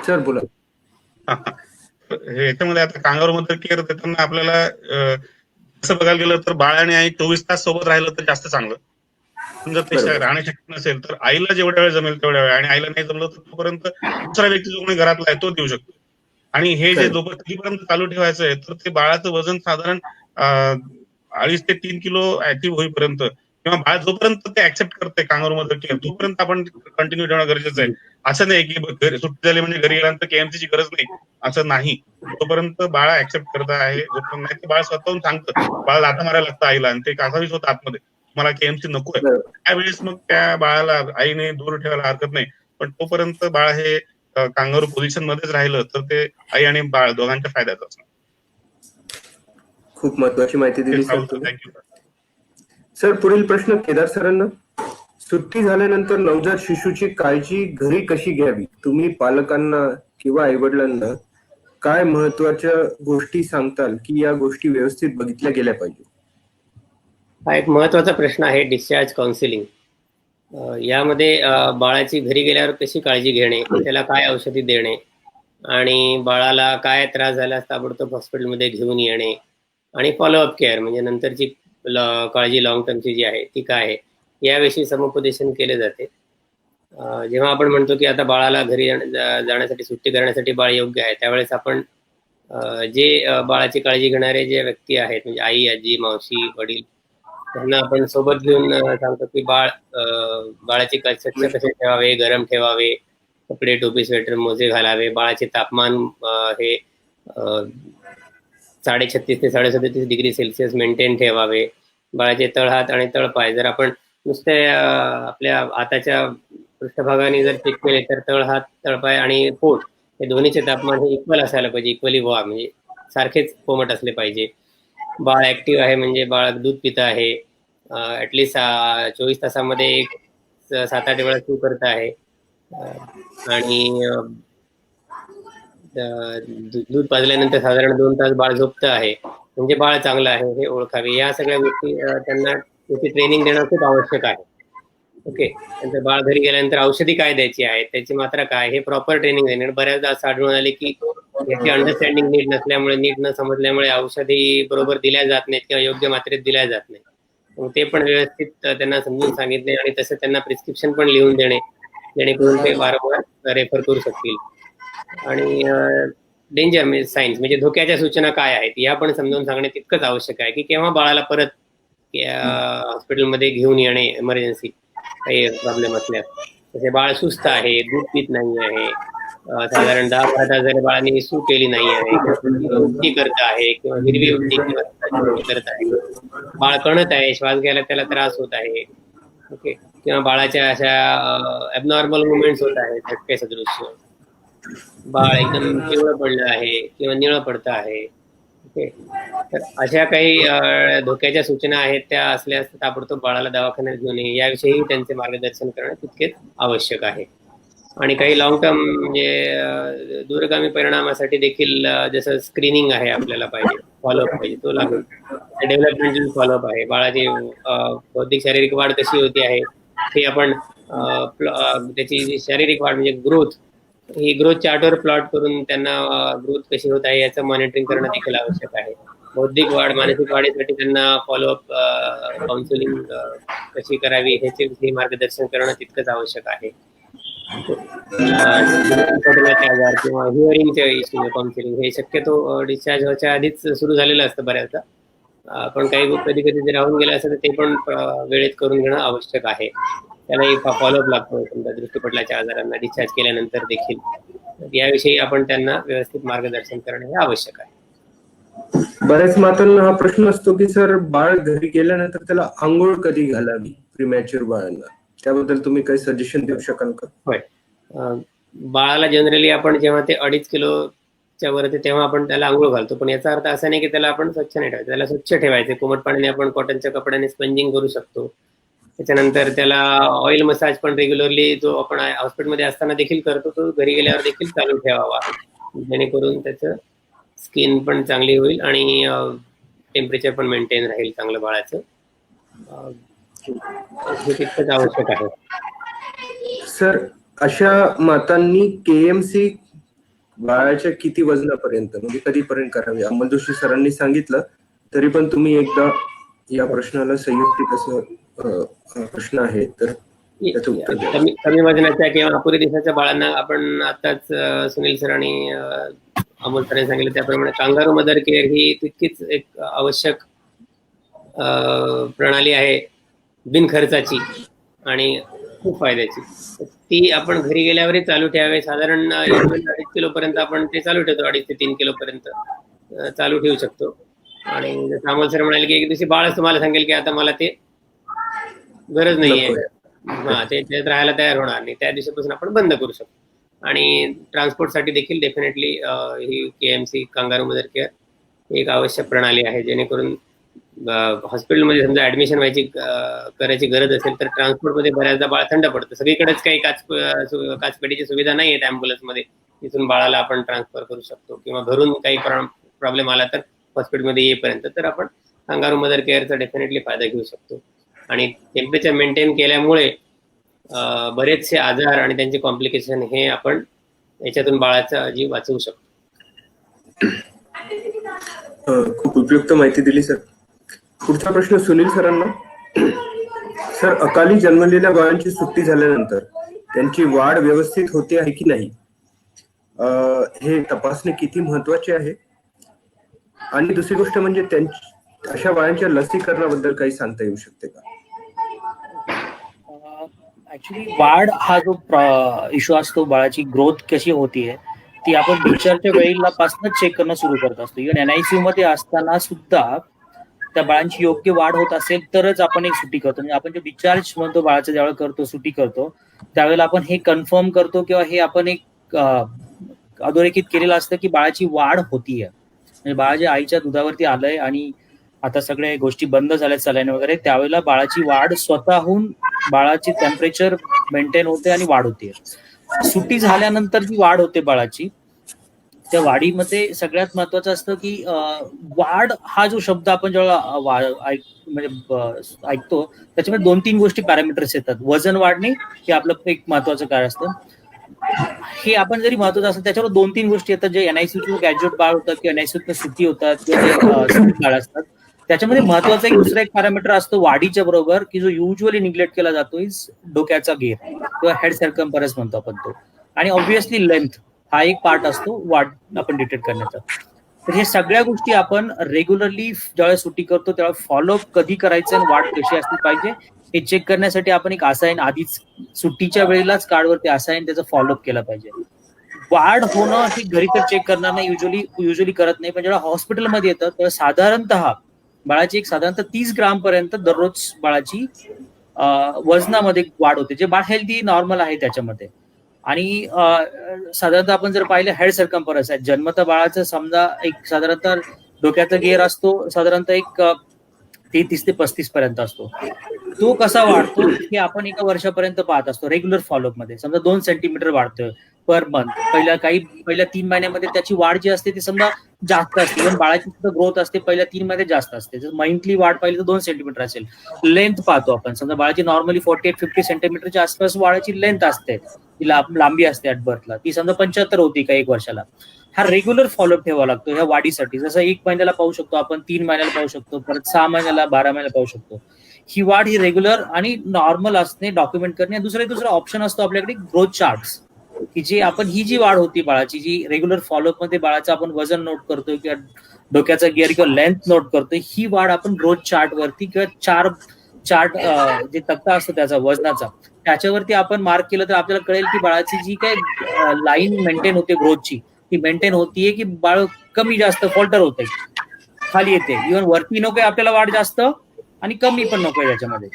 Speaker 1: सर बोला.
Speaker 3: याच्यामध्ये आता कांगारू मदर केअर देताना आपल्याला असं बघायला गेलं तर बाळ आणि आई 24 तास सोबत राहिलं तर जास्त चांगलं. जर ते राहणे शक्य नसेल तर आईला जेवढ्या वेळ जमेल तेवढ्या वेळ, आणि आईला नाही जमलं तर तोपर्यंत दुसरा व्यक्ती जो कोणी घरातला आहे तो देऊ शकतो. आणि हे जे जोपर्यंत चालू ठेवायचं आहे तर ते बाळाचं वजन साधारण 2.5 ते 3 किलो ऍक्टिव्ह होईपर्यंत किंवा बाळ जोपर्यंत ते ऍक्सेप्ट करते कांगारू मदर केअर तोपर्यंत आपण कंटिन्यू ठेवणं गरजेचं आहे. असं नाही की सुट्टी झाली म्हणजे घरी गेल्यानंतर केएमसीची गरज नाही, असं नाही. जोपर्यंत बाळ ऍक्सेप्ट करत आहे, जोपर्यंत नाही, बाळ स्वतःहून सांगतं, बाळ लाथा मारायला लागतं आईला आणि ते कासावीस होतं आतमध्ये, मला केएमसी नको आहे, त्यावेळेस मग त्या बाळाला आईने दूर ठेवायला हरकत नाही. पण तोपर्यंत बाळ हे कांगारू पोझिशन मध्येच राहिलं तर ते आई आणि बाळ दोघांच्या फायद्याचं असणार.
Speaker 1: खूप महत्वाची माहिती दिली सर.
Speaker 3: Thank you
Speaker 1: sir. पुढील प्रश्न केदार सरांना. सुट्टी झाल्यानंतर नवजात शिशूची काळजी घरी कशी घ्यावी? तुम्ही पालकांना किंवा आईवडिलांना काय महत्वाच्या गोष्टी सांगताल की या गोष्टी व्यवस्थित बघितल्या गेल्या पाहिजे?
Speaker 4: हा एक महत्वाचा प्रश्न आहे डिस्चार्ज काउन्सिलिंग. यामध्ये बाळाची घरी गेल्यावर कशी काळजी घेणे, त्याला काय औषधी देणे आणि बाळाला काय त्रास झाल्यास ताबडतोब हॉस्पिटलमध्ये घेऊन येणे आणि फॉलोअप केअर म्हणजे नंतरची काळजी लॉंग टर्मची जी आहे ती काय आहे याविषयी समुपदेशन केले जाते. जेव्हा आपण म्हणतो की आता बाळाला घरी जाण्यासाठी सुट्टी करण्यासाठी बाळ योग्य आहे, त्यावेळेस आपण जे बाळाची काळजी घेणारे जे व्यक्ती आहेत म्हणजे आई, आजी, मावशी, वडील त्यांना आपण सोबत घेऊन सांगतो की बाळाची स्वच्छ कसे ठेवावे, गरम ठेवावे, कपडे, टोपी, स्वेटर, मोजे घालावे, बाळाचे तापमान हे 36 ते 37 डिग्री सेल्सिअस मेंटेन ठेवावे, बाळाचे तळहात आणि तळपाय जर आपण नुसते आपल्या हाताच्या पृष्ठभागाने जर चेक केले तर तळहात, तळपाय आणि पोट हे दोन्हीचे तापमान हे इक्वल असायला पाहिजे, इक्वली म्हणजे सारखेच कोमट असले पाहिजे. बाळ ऍक्टिव्ह आहे म्हणजे बाळ दूध पितं आहे, ऍटलिस्ट 24 तासामध्ये एक 7-8 वेळा सू करत आहे आणि दूध पाजल्यानंतर साधारण 2 तास बाळ झोपतं आहे म्हणजे बाळ चांगलं आहे हे ओळखावे. या सगळ्या गोष्टी त्यांना त्याची ट्रेनिंग देणं खूप आवश्यक आहे. ओके, नंतर बाळ घरी गेल्यानंतर औषधी काय द्यायची आहे, त्याची मात्रा काय, हे प्रॉपर ट्रेनिंग देणे. बऱ्याचदा असं आढळून आले की याची अंडरस्टँडिंग नीट नसल्यामुळे, नीट न समजल्यामुळे औषधी बरोबर दिल्या जात नाहीत किंवा योग्य मात्रेत दिल्या जात नाही. मग ते पण व्यवस्थित त्यांना समजून सांगितले आणि तसं त्यांना प्रिस्क्रिप्शन पण लिहून देणे जेणेकरून ते वारंवार रेफर करू शकतील. आणि डेंजर म्हणजे सायन्स म्हणजे धोक्याच्या सूचना काय आहेत या पण समजावून सांगणे तितकंच आवश्यक आहे की केव्हा बाळाला परत हॉस्पिटलमध्ये घेऊन येणे इमर्जन्सी काही प्रॉब्लेम असल्यास. जसे बाळ सुस्त आहे, दूध पित नाही आहे, साधारण 10-12 तास जरी बाळाने सू केली नाही आहे, उलटी करत आहे किंवा हिरवी उलटी किंवा करत आहे, बाळ कणत आहे, श्वास घ्यायला त्याला त्रास होत आहे, ओके, किंवा बाळाच्या अशा ॲबनॉर्मल मुवमेंट्स होत आहेत झटके सदृश्य, बाळ एकदम पिवळं पडलं आहे किंवा निळं पडतं आहे, ओके, तर अशा काही धोक्याच्या सूचना आहेत त्या असल्यास ताबडतोब बाळाला दवाखान्यात घेऊन ये याविषयी त्यांचे मार्गदर्शन करणं तितकेच आवश्यक आहे. आणि काही लॉंग टर्म म्हणजे दूरगामी परिणामासाठी देखील जसं स्क्रीनिंग आहे आपल्याला पाहिजे, फॉलोअप पाहिजे, तो लागेल. डेव्हलपमेंटल फॉलोअप आहे, बाळाची बौद्धिक शारीरिक वाढ कशी होती आहे हे आपण त्याची जी शारीरिक वाढ म्हणजे ग्रोथ ही ग्रोथ चार्टवर प्लॉट करून त्यांना ग्रोथ कशी होत आहे याचं मॉनिटरिंग करणं देखील आवश्यक आहे. बौद्धिक वाढ, मानसिक वाढीसाठी त्यांना फॉलोअप काउन्सिलिंग कशी करावी ह्याचे मार्गदर्शन करणं तितकंच आवश्यक आहे. आजार किंवा हिअरिंगच्या इश्यू काउन्सिलिंग हे शक्यतो डिस्चार्ज व्हायच्या आधीच सुरू झालेलं असतं बऱ्याचदा, पण काही कधी कधी जे राहून गेलं असतं ते पण वेळेत करून घेणं आवश्यक आहे. त्यालाही फॉलोअप लागतो समजा दृष्टीपटलाच्या आजारांना डिस्चार्ज केल्यानंतर देखील. याविषयी आपण त्यांना व्यवस्थित मार्गदर्शन करणं हे आवश्यक आहे.
Speaker 1: बऱ्याच मातांना हा प्रश्न असतो की सर बाळ घरी गेल्यानंतर त्याला आंघोळ कधी घालावी प्रीमॅच्युअर बाळांना, त्याबद्दल तुम्ही काही सजेशन देऊ शकाल का?
Speaker 4: होय, बाळाला जनरली आपण जेव्हा ते 2.5 किलोच्या वर तेव्हा आपण त्याला आंघोळ घालतो, पण याचा अर्थ असा नाही की त्याला आपण स्वच्छ नाही ठेवायचं, त्याला स्वच्छ ठेवायचे. कोमट पाण्याने आपण कॉटनच्या कपड्याने स्पंजिंग करू शकतो. त्याच्यानंतर त्याला ऑइल मसाज पण रेग्युलरली जो आपण हॉस्पिटलमध्ये असताना देखील करतो तो घरी गेल्यावर देखील चालू ठेवावा, जेणेकरून त्याचं स्किन पण चांगली होईल आणि टेम्परेचर पण मेंटेन राहील चांगलं बाळाचं. हे तितकंच आवश्यक आहे.
Speaker 1: सर, अशा मातांनी KMC बाळाच्या किती वजनापर्यंत म्हणजे कधीपर्यंत करावी? अमोल जोशी सरांनी सांगितलं, तरी पण तुम्ही एकदा या प्रश्नाला संयुक्तिक असं प्रश्न आहे तर त्याचं उत्तर द्या.
Speaker 4: कमी वजनाच्या किंवा अपुरी दिवसाच्या बाळांना आपण आताच सुनील सर आणि अमोल सरांनी सांगितलं त्याप्रमाणे कांगारू मदर केअर ही तितकीच एक आवश्यक प्रणाली आहे बिनखर्चाची आणि खूप फायद्याची. ती आपण घरी गेल्यावरही चालू ठेवावे. साधारण 2.5 किलो पर्यंत आपण ते चालू ठेवतो, 2.5 ते 3 किलो पर्यंत चालू ठेवू शकतो. आणि जसं अमोल सर म्हणाले की एक दिवशी बाळच तुम्हाला सांगेल की आता मला ते गरज नाहीये, ते त्यात राहायला तयार होणार नाही, त्या दिवशीपासून आपण बंद करू शकतो. आणि ट्रान्सपोर्टसाठी देखील डेफिनेटली ही KMC कांगारू मदर केअर एक आवश्यक प्रणाली आहे, जेणेकरून हॉस्पिटलमध्ये समजा ऍडमिशन व्हायची करायची गरज असेल तर ट्रान्सपोर्टमध्ये बऱ्याचदा बाळ थंड पडतं. सगळीकडेच काही काचपेटीची सुविधा नाही आहेत ॲम्ब्युलन्समध्ये, तिथून बाळाला आपण ट्रान्सफर करू शकतो किंवा घरून काही प्रॉब्लेम आला तर हॉस्पिटलमध्ये येईपर्यंत तर आपण कांगारू मदर केअरचा डेफिनेटली फायदा घेऊ शकतो. आणि टेम्परेचर मेंटेन केल्यामुळे बरेचसे आजार आणि त्यांचे कॉम्प्लिकेशन हे आपण याच्यातून बाळाचा जीव वाचवू शकतो.
Speaker 1: खूप उपयुक्त माहिती दिली सर. पुढचा प्रश्न सुनील सरांना. सर, अकाली जन्मलेल्या बाळांची सुट्टी झाल्यानंतर त्यांची वाढ व्यवस्थित होते आहे की नाही, हे तपासणे किती महत्वाचे आहे? आणि दुसरी गोष्ट म्हणजे अशा बाळांच्या लसीकरणाबद्दल काही सांगता येऊ शकते का?
Speaker 2: ऍक्च्युली वाढ हा जो इश्यू असतो, बाळाची ग्रोथ कशी होतीये ती आपण डिस्चार्जच्या वेळेला पासूनच चेक करणं सुरू करत असतो. इव्हन NICU मध्ये असताना सुद्धा त्या बाळांची योग्य वाढ होत असेल तरच आपण एक सुट्टी करतो. म्हणजे आपण जो डिस्चार्ज म्हणतो बाळाचं ज्यावेळेला करतो, सुट्टी करतो, त्यावेळेला आपण हे कन्फर्म करतो किंवा हे आपण एक अधोरेखित केलेलं असतं की बाळाची वाढ होतीये. म्हणजे बाळ जे आईच्या दुधावरती आलंय आणि आता सगळ्या गोष्टी बंद झाल्यात सलाईन वगैरे, त्यावेळेला बाळाची वाढ स्वतःहून बाळाची टेम्परेचर मेंटेन होते आणि वाढ होते. सुट्टी झाल्यानंतर जी वाढ होते बाळाची, त्या वाढीमध्ये सगळ्यात महत्वाचं असतं की वाढ हा जो शब्द आपण जेव्हा ऐकतो त्याच्यामध्ये 2-3 गोष्टी पॅरामीटर्स येतात. वजन वाढणे हे आपलं एक महत्वाचं काय असतं, हे आपण जरी महत्वाचं असतं त्याच्यावर 2-3 गोष्टी येतात जे NICU ग्रॅज्युएट बाळ होतात किंवा NICU सुट्टी होतात किंवा जे बाळ असतात. त्याच्यामध्ये महत्वाचा एक दुसरा एक पॅरामीटर असतो वाढीच्या बरोबर की जो युजली निग्लेक्ट केला जातो, इज डोक्याचा घेर किंवा हेड सर्कम्फरन्स म्हणतो आपण तो. आणि ऑब्व्हियसली लेंथ हा एक पार्ट असतो वाढ आपण डिटेक्ट करण्याचा. तर हे सगळ्या गोष्टी आपण रेग्युलरली ज्यावेळेस सुट्टी करतो त्यावेळेस फॉलोअप कधी करायचं आणि वाढ कशी असली पाहिजे हे चेक करण्यासाठी आपण एक असाईन आधीच सुट्टीच्या वेळेलाच कार्डवरती असाईन त्याचं फॉलोअप केलं पाहिजे. वाढ होणं हे घरी तर चेक करणार नाही, युजली करत नाही, पण जेव्हा हॉस्पिटलमध्ये येतं तेव्हा साधारणतः बाळाची एक साधारणतः 30 ग्राम पर्यंत दररोज बाळाची वजनामध्ये वाढ होते, जे बाळ हेल्दी नॉर्मल आहे त्याच्यामध्ये. आणि साधारणतः आपण जर पाहिलं हेड सर्कम्फरन्स आहे, जन्मतः बाळाचं समजा एक साधारणतः डोक्याचा गेअर असतो साधारणतः एक 33 ते 35 पर्यंत असतो. तो कसा वाढतो हे आपण एका वर्षापर्यंत पाहत असतो रेग्युलर फॉलोअप मध्ये. समजा 2 सेंटीमीटर वाढतोय पर मंथ. पहिल्या 3 महिन्यामध्ये त्याची वाढ जी असते ती समजा जास्त असते. इव्हन बाळाची सुद्धा ग्रोथ असते पहिल्या 3 महिने जास्त असते. जर मंथली वाढ पाहिली तर 2 सेंटीमीटर असेल. लेंथ पाहतो आपण, समजा बाळाची नॉर्मली 48-50 सेंटीमीटरच्या आसपास बाळाची लेंथ असते, ती लांबी असते ऍट बर्थला, ती समजा 75 होती का 1 वर्षाला. हा रेग्युलर फॉलोअप ठेवावा लागतो ह्या वाढीसाठी. जसं 1 महिन्याला पाहू शकतो आपण, 3 महिन्याला पाहू शकतो, परत 6 महिन्याला, 12 महिन्याला पाहू शकतो. ही वाढ ही रेग्युलर आणि नॉर्मल असणे डॉक्युमेंट करणे. दुसरा ऑप्शन असतो आपल्याकडे ग्रोथ चार्ट्स, की जे आपण ही जी वाढ होती बाळाची, जी रेग्युलर फॉलोअप मध्ये बाळाचं आपण वजन नोट करतोय किंवा डोक्याचा गिअर किंवा लेंथ नोट करतोय, ही वाढ आपण ग्रोथ चार्ट वरती किंवा चार्ट जे तक्ता असतो त्याचा वजनाचा, त्याच्यावरती आपण मार्क केलं तर आपल्याला कळेल की बाळाची जी काय लाईन मेंटेन होते ग्रोथची, ती मेंटेन होतीये की बाळ कमी जास्त फॉल्टर होते, खाली येते. इव्हन वरती नकोय आपल्याला वाढ जास्त आणि कमी पण नकोय त्याच्यामध्ये.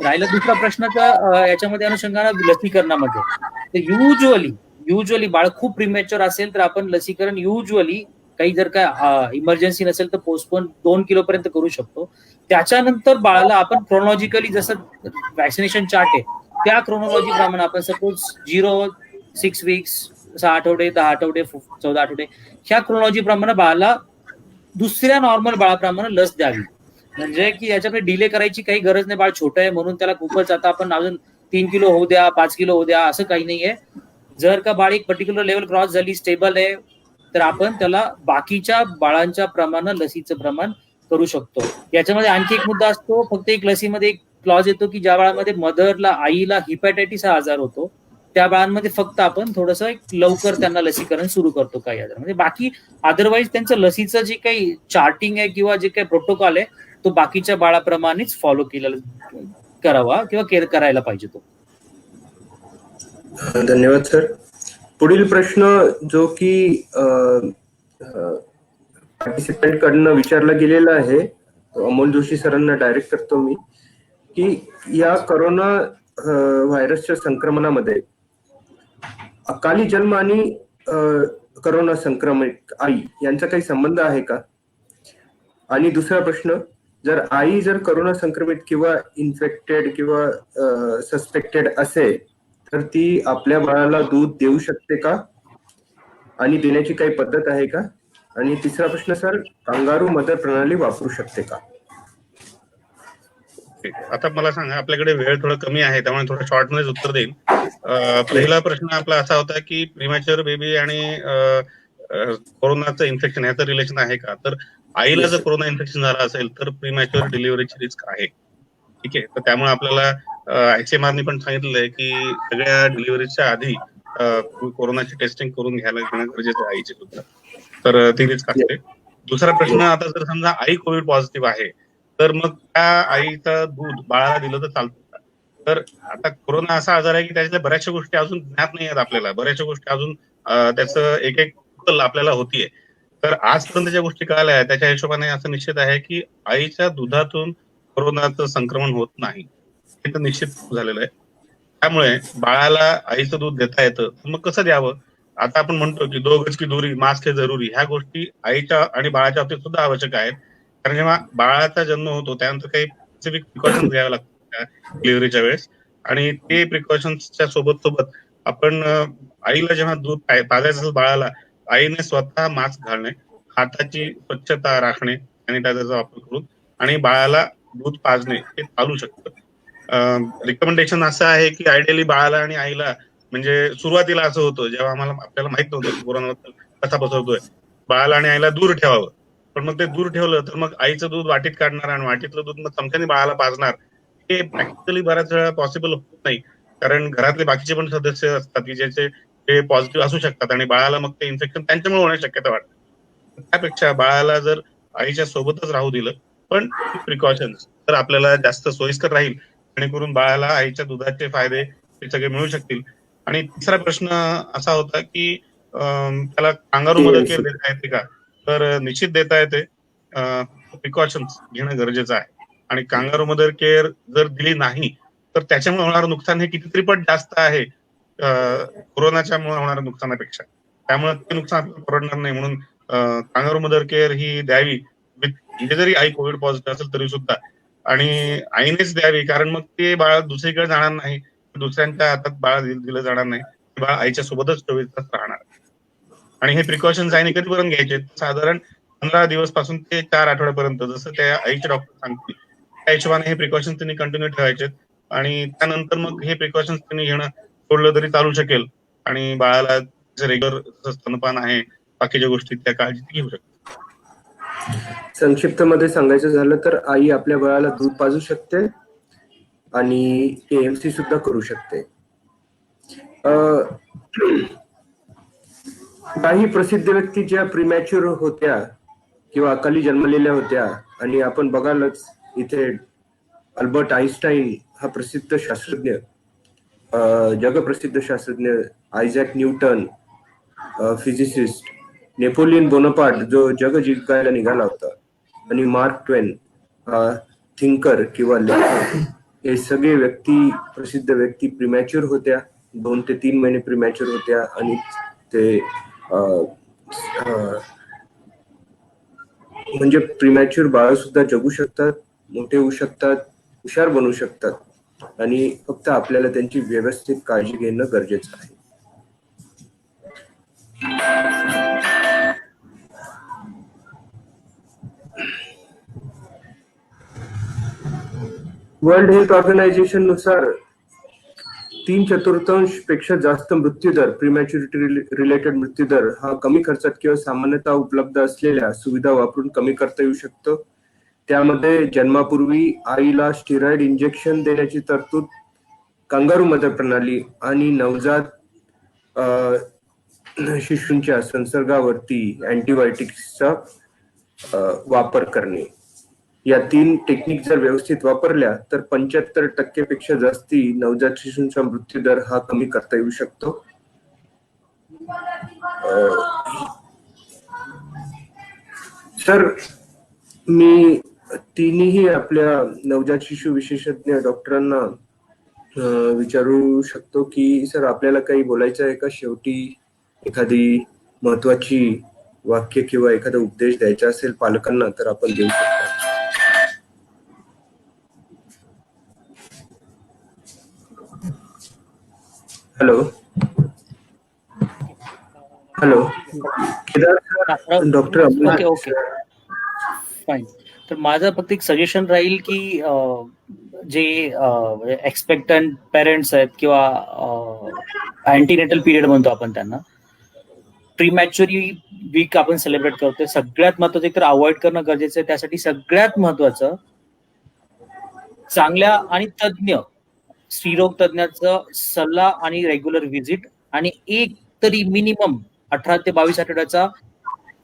Speaker 2: राहिला दुसरा प्रश्न तर याच्यामध्ये अनुषंगानं लसीकरणामध्ये, तर युजली बाळ खूप प्रीमॅच्युअर असेल तर आपण लसीकरण युजली काही जर काय इमर्जन्सी नसेल तर पोस्टपोन 2 किलो पर्यंत करू शकतो. त्याच्यानंतर बाळाला आपण क्रोनॉलॉजिकली जसं वॅक्सिनेशन चार्ट आहे त्या क्रोनॉलॉजी प्रमाणे आपण सपोज 0, 6 वीक्स, 6 आठवडे, 10 आठवडे, 14 आठवडे, ह्या क्रोनॉलॉजी प्रमाणे बाळाला दुसऱ्या नॉर्मल बाळाप्रमाणे लस द्यावी. म्हणजे की याच्याकडे डिले करायची काही गरज नाही. बाळ छोटं आहे म्हणून त्याला खूपच आता आपण अजून 3 किलो होऊ द्या, 5 किलो होऊ द्या, असं काही नाहीये. जर का बाळ एक पर्टिक्युलर लेवल क्रॉस झाली, स्टेबल आहे, तर आपण त्याला बाकीच्या बाळांच्या प्रमाणे लसीचं प्रमाण करू शकतो. याच्यामध्ये आणखी एक मुद्दा असतो, फक्त एक लसीमध्ये एक क्लॉज येतो की ज्या बाळामध्ये मदरला, आईला हिपॅटायटिस हा आजार होतो त्या बाळांमध्ये फक्त आपण थोडंसं लवकर त्यांना लसीकरण सुरू करतो काही आजार. म्हणजे बाकी अदरवाईज त्यांचं लसीचं जे काही चार्टिंग आहे किंवा जे काही प्रोटोकॉल आहे तो बाकीच्या बाळाप्रमाणेच फॉलो केलेला करावा किंवा केअर करायला पाहिजे तो.
Speaker 1: धन्यवाद सर. पुढील प्रश्न जो की पार्टिसिपेंट कडनं विचारला गेलेला आहे, अमोल जोशी सरांना डायरेक्ट करतो मी, की या कोरोना व्हायरसच्या संक्रमणामध्ये अकाली जन्म आणि कोरोना संक्रमित आई यांचा काही संबंध आहे का? आणि दुसरा प्रश्न, जर कोरोना संक्रमित किंवा इन्फेक्टेड किंवा सस्पेक्टेड असेल तर ती आपल्या बाळाला दूध देऊ शकते का? आणि देण्याची काही पद्धत आहे का? आणि तिसरा प्रश्न सर, कांगारू मदर प्रणाली वापरू शकते का?
Speaker 3: ओके, आता मला सांगा, आपल्याकडे वेळ थोडा कमी आहे त्यामुळे थोडं शॉर्ट मध्येच उत्तर देईन. पहिला प्रश्न आपला असा होता की प्रीमॅच्युअर बेबी आणि कोरोनाचं इन्फेक्शन ह्याचं रिलेशन आहे का? तर आईला जर कोरोना इन्फेक्शन झाला असेल तर प्रीमॅच्युअर डिलिव्हरीची रिस्क आहे. ठीक आहे, तर त्यामुळे आपल्याला ICMR पण सांगितलंय की सगळ्या डिलिव्हरीच्या आधी कोरोनाची टेस्टिंग करून घेणं गरजेचं आहे आईची सुद्धा. तर ती रिस्क असते. दुसरा प्रश्न, आता जर समजा आई कोविड पॉझिटिव्ह आहे तर मग त्या आईचं दूध बाळाला दिलं तर चालतं का? तर आता कोरोना असा आजार आहे की त्याच्यातल्या बऱ्याचशा गोष्टी अजून ज्ञात नाही आहेत आपल्याला, बऱ्याचशा गोष्टी अजून त्याचं एक एक कल आपल्याला होतीये. तर आजपर्यंत ज्या गोष्टी कळाल्या आहेत त्याच्या हिशोबाने असं निश्चित आहे की आईच्या दुधातून कोरोनाचं संक्रमण होत नाही, हे तर निश्चित झालेलं आहे. त्यामुळे बाळाला आईचं दूध देता येतं, मग कसं द्यावं? आता आपण म्हणतो की 2 गज की दूरी, मास्क है जरुरी, ह्या गोष्टी आईच्या आणि बाळाच्या बाबतीत सुद्धा आवश्यक आहेत. कारण जेव्हा बाळाचा जन्म होतो त्यानंतर काही स्पेसिफिक प्रिकॉशन्स घ्यावे लागतात डिलिव्हरीच्या वेळेस, आणि ते प्रिकॉशन्सच्या सोबत आपण आईला जेव्हा दूध पाजायचं असेल बाळाला, आईने स्वतः मास्क घालणे, हाताची स्वच्छता राखणे, सॅनिटायझरचा वापर करून, आणि बाळाला दूध पाजणे हे चालू शकतं. रिकमेंडेशन असं आहे की आयडियली बाळाला आणि आईला, म्हणजे सुरुवातीला असं होतं जेव्हा आपल्याला माहित नव्हतं की कोरोना कसा पसरतोय, बाळाला आणि आईला दूर ठेवावं. पण मग ते दूर ठेवलं तर मग आईचं दूध वाटीत काढणार आणि वाटीतलं दूध मग चमच्याने बाळाला पाजणार, हे प्रॅक्टिकली बऱ्याच वेळा पॉसिबल होत नाही. कारण घरातले बाकीचे पण सदस्य असतात की ज्याचे ते पॉझिटिव्ह असू शकतात आणि बाळाला मग ते इन्फेक्शन त्यांच्यामुळे होण्याची शक्यता वाटते. त्यापेक्षा बाळाला जर आईच्या सोबतच राहू दिलं, पण प्रिकॉशन्स, तर आपल्याला जास्त सोयीस्कर राहील, जेणेकरून बाळाला आईच्या दुधाचे फायदे ते सगळे मिळू शकतील. आणि तिसरा प्रश्न असा होता की त्याला कांगारू मदर केअर देता येते का? तर निश्चित देता येते. प्रिकॉशन्स घेणं गरजेचं आहे. आणि कांगारू मदर केअर जर दिली नाही तर त्याच्यामुळे होणारं नुकसान हे कितीतरी पट जास्त आहे कोरोनाच्या मुळे होणाऱ्या नुकसानापेक्षा. त्यामुळे ते नुकसान आपल्याला परवडणार नाही. म्हणून कांगारू मदर केअर ही द्यावी, म्हणजे जरी आई कोविड पॉझिटिव्ह असेल तरी सुद्धा, आणि आईनेच द्यावी, कारण मग ते बाळ दुसरीकडे जाणार नाही, दुसऱ्यांच्या हातात बाळ दिलं जाणार नाही, बाळ आईच्या सोबतच 24 तास राहणार. आणि हे प्रिकॉशन्स आईने कधीपर्यंत घ्यायचे? साधारण 15 दिवस पासून ते 4 आठवड्यापर्यंत, जसं त्या आईचे डॉक्टर सांगतील त्या हिशोबाने हे प्रिकॉशन्स त्यांनी कंटिन्यू ठेवायचे. आणि त्यानंतर मग हे प्रिकॉशन्स त्यांनी घेणं सोडलं तरी चालू शकेल, आणि बाळाला रेग्युलर स्तनपान आहे, बाकीच्या गोष्टी त्या काळजी घेऊ शकते.
Speaker 1: संक्षिप्त मध्ये सांगायचं झालं तर आई आपल्या बाळाला दूध पाजू शकते आणि AMC सुद्धा करू शकते. काही प्रसिद्ध व्यक्ती ज्या प्रीमॅच्युअर होत्या किंवा अकाली जन्मलेल्या होत्या, आणि आपण बघालच इथे अल्बर्ट आईन्स्टाईन हा प्रसिद्ध शास्त्रज्ञ, जगप्रसिद्ध शास्त्रज्ञ, Isaac Newton physicist, Napoleon Bonaparte जो जग जिंकायला निघाला होता, आणि मार्क ट्वेन थिंकर किंवा लेखक, हे सगळे व्यक्ती, प्रसिद्ध व्यक्ती प्रीमॅच्युअर होत्या. 2 ते 3 महिने प्रीमॅच्युअर होत्या आणि ते म्हणजे प्रीमॅच्युअर बाळ सुद्धा जगू शकतात, मोठे होऊ शकतात, हुशार बनू शकतात, आणि फक्त आपल्याला त्यांची व्यवस्थित काळजी घेणं गरजेचं आहे. वर्ल्ड हेल्थ ऑर्गनायझेशन नुसार 3/4 पेक्षा जास्त मृत्यूदर, प्रीमॅच्युरिटी रिलेटेड मृत्यूदर हा कमी खर्चात किंवा सामान्यतः उपलब्ध असलेल्या सुविधा वापरून कमी करता येऊ शकतो. त्यामध्ये जन्मापूर्वी आईला स्टेरॉइड इंजेक्शन देण्याची तरतूद, कांगारू मदर प्रणाली, आणि नवजात शिशूंच्या संसर्गावरती अँटीबायोटिक्सचा वापर करणे, या 3 टेक्निक जर व्यवस्थित वापरल्या तर 75% पेक्षा जास्ती नवजात शिशूंचा मृत्यूदर हा कमी करता येऊ शकतो. सर, मी तिन्ही आपल्या नवजात शिशू विशेषज्ञ डॉक्टरांना विचारू शकतो की सर आपल्याला काही बोलायचं आहे का? शेवटी एखादी महत्वाची वाक्य किंवा एखादा उपदेश द्यायचा असेल पालकांना तर आपण देऊ शकतो. Hello hello Kedar doctor.
Speaker 2: Okay fine. तर माझं फक्त एक सजेशन राहील की जे एक्सपेक्टंट पेरेंट्स आहेत किंवा अँटीनेटल पिरियड म्हणतो आपण त्यांना, प्रीमॅच्युरी वीक आपण सेलिब्रेट करतोय, सगळ्यात महत्वाचं तर अवॉइड करणं गरजेचं आहे. त्यासाठी सगळ्यात महत्वाचं चांगल्या आणि तज्ञ स्त्रीरोग तज्ञाचा सल्ला आणि रेग्युलर व्हिजिट, आणि एक तरी मिनिमम 18 ते 22 आठवड्याचा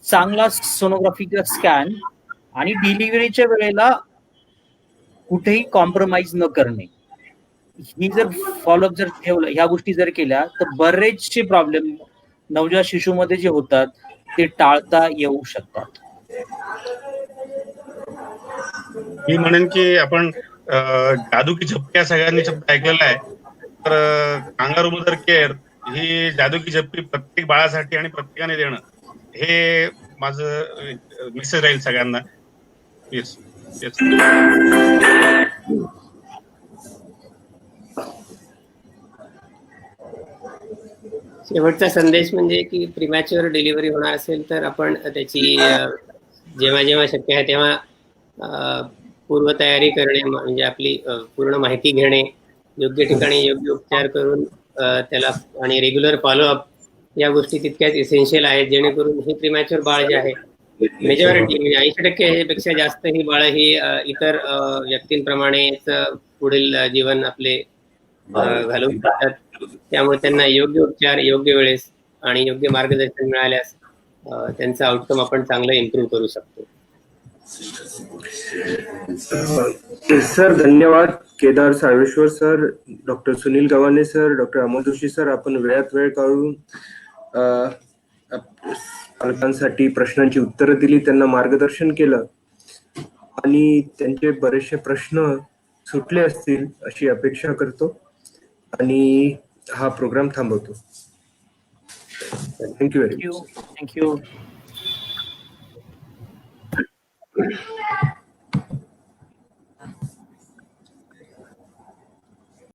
Speaker 2: चांगला सोनोग्राफीचा स्कॅन, आणि डिलिव्हरीच्या वेळेला कुठेही कॉम्प्रोमाइज न करणे. ही जर फॉलोअप जर ठेवलं, ह्या गोष्टी जर केल्या, तर बरेचसे प्रॉब्लेम नवजात शिशूमध्ये जे होतात ते टाळता येऊ शकतात.
Speaker 3: मी म्हणेन की आपण जादू की झपकी या सगळ्यांनी शब्द ऐकलेला आहे. तर कांगारू मदर केअर ही जादू की झपकी प्रत्येक बाळासाठी आणि प्रत्येकाने देणं, हे माझं मेसेज राहील सगळ्यांना. Yes yes.
Speaker 4: शेवटचा संदेश म्हणजे की प्रीमॅच्युअर डिलिव्हरी होणार असेल तर आपण त्याची जेव्हा जेव्हा शक्य आहे तेव्हा पूर्वतयारी करणे, म्हणजे आपली पूर्ण माहिती घेणे, योग्य ठिकाणी योग्य उपचार करून त्याला आणि रेग्युलर फॉलोअप, या गोष्टी तितक्याच इसेन्शियल आहेत, जेणेकरून हे प्रीमॅच्युअर बाळ जे आहे मेजॉरिटी म्हणजे 80% पेक्षा जास्त ही बाळ ही इतर व्यक्तींप्रमाणेच पुढील जीवन आपले घालवू शकतात. त्यामुळे त्यांना योग्य उपचार योग्य वेळेस आणि योग्य मार्गदर्शन मिळाल्यास त्यांचा आउटकम आपण चांगलं इम्प्रूव्ह करू शकतो.
Speaker 1: सर धन्यवाद. Kedar Sarveshwar sir, doctor Sunil Gavhane sir, doctor Amol Joshi sir, आपण वेळात वेळ काढून पालकांसाठी प्रश्नांची उत्तरं दिली, त्यांना मार्गदर्शन केलं आणि त्यांचे बरेचसे प्रश्न सुटले असतील अशी अपेक्षा करतो आणि हा प्रोग्राम थांबवतो. Thank you very much.
Speaker 2: थँक्यू.